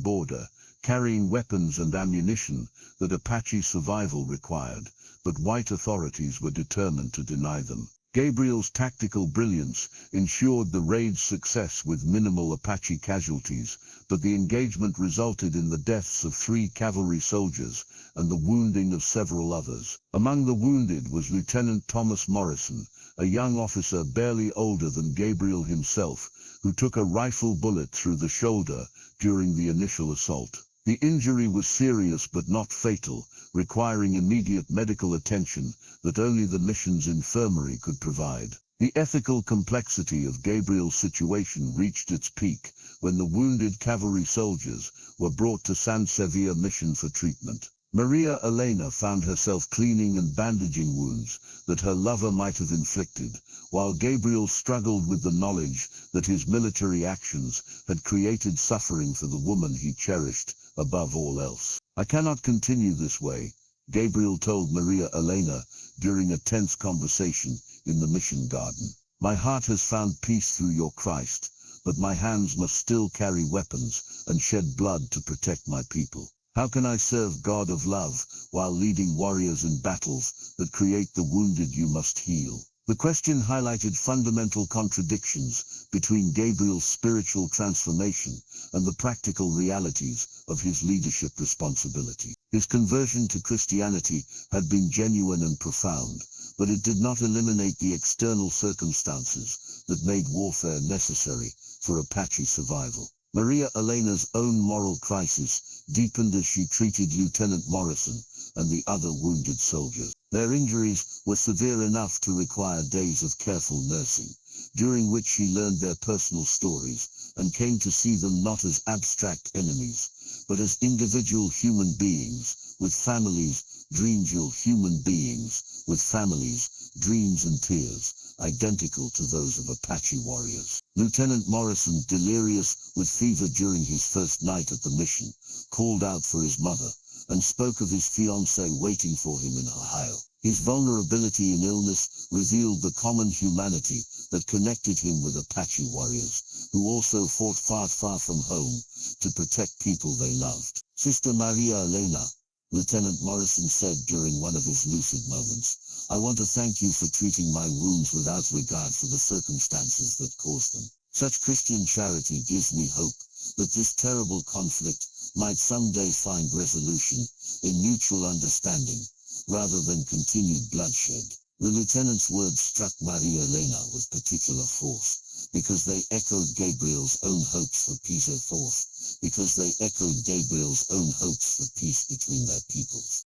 border, carrying weapons and ammunition that Apache survival required, but white authorities were determined to deny them. Gabriel's tactical brilliance ensured the raid's success with minimal Apache casualties, but the engagement resulted in the deaths of 3 cavalry soldiers and the wounding of several others. Among the wounded was Lieutenant Thomas Morrison, a young officer barely older than Gabriel himself, who took a rifle bullet through the shoulder during the initial assault. The injury was serious but not fatal, requiring immediate medical attention that only the mission's infirmary could provide. The ethical complexity of Gabriel's situation reached its peak when the wounded cavalry soldiers were brought to San Xavier Mission for treatment. Maria Elena found herself cleaning and bandaging wounds that her lover might have inflicted, while Gabriel struggled with the knowledge that his military actions had created suffering for the woman he cherished above all else. "I cannot continue this way," Gabriel told Maria Elena during a tense conversation in the mission garden. "My heart has found peace through your Christ, but my hands must still carry weapons and shed blood to protect my people. How can I serve God of love while leading warriors in battles that create the wounded you must heal?" The question highlighted fundamental contradictions between Gabriel's spiritual transformation and the practical realities of his leadership responsibility. His conversion to Christianity had been genuine and profound, but it did not eliminate the external circumstances that made warfare necessary for Apache survival. Maria Elena's own moral crisis deepened as she treated Lieutenant Morrison and the other wounded soldiers. Their injuries were severe enough to require days of careful nursing, during which she learned their personal stories and came to see them not as abstract enemies, but as individual human beings with families, dreams and tears, identical to those of Apache warriors. Lieutenant Morrison, delirious with fever during his first night at the mission, called out for his mother and spoke of his fiancée waiting for him in Ohio. His vulnerability in illness revealed the common humanity that connected him with Apache warriors, who also fought far, far from home to protect people they loved. "Sister Maria Elena," Lieutenant Morrison said during one of his lucid moments, "I want to thank you for treating my wounds without regard for the circumstances that caused them. Such Christian charity gives me hope that this terrible conflict might someday find resolution in mutual understanding rather than continued bloodshed." The lieutenant's words struck Maria Elena with particular force because they echoed Gabriel's own hopes for peace between their peoples.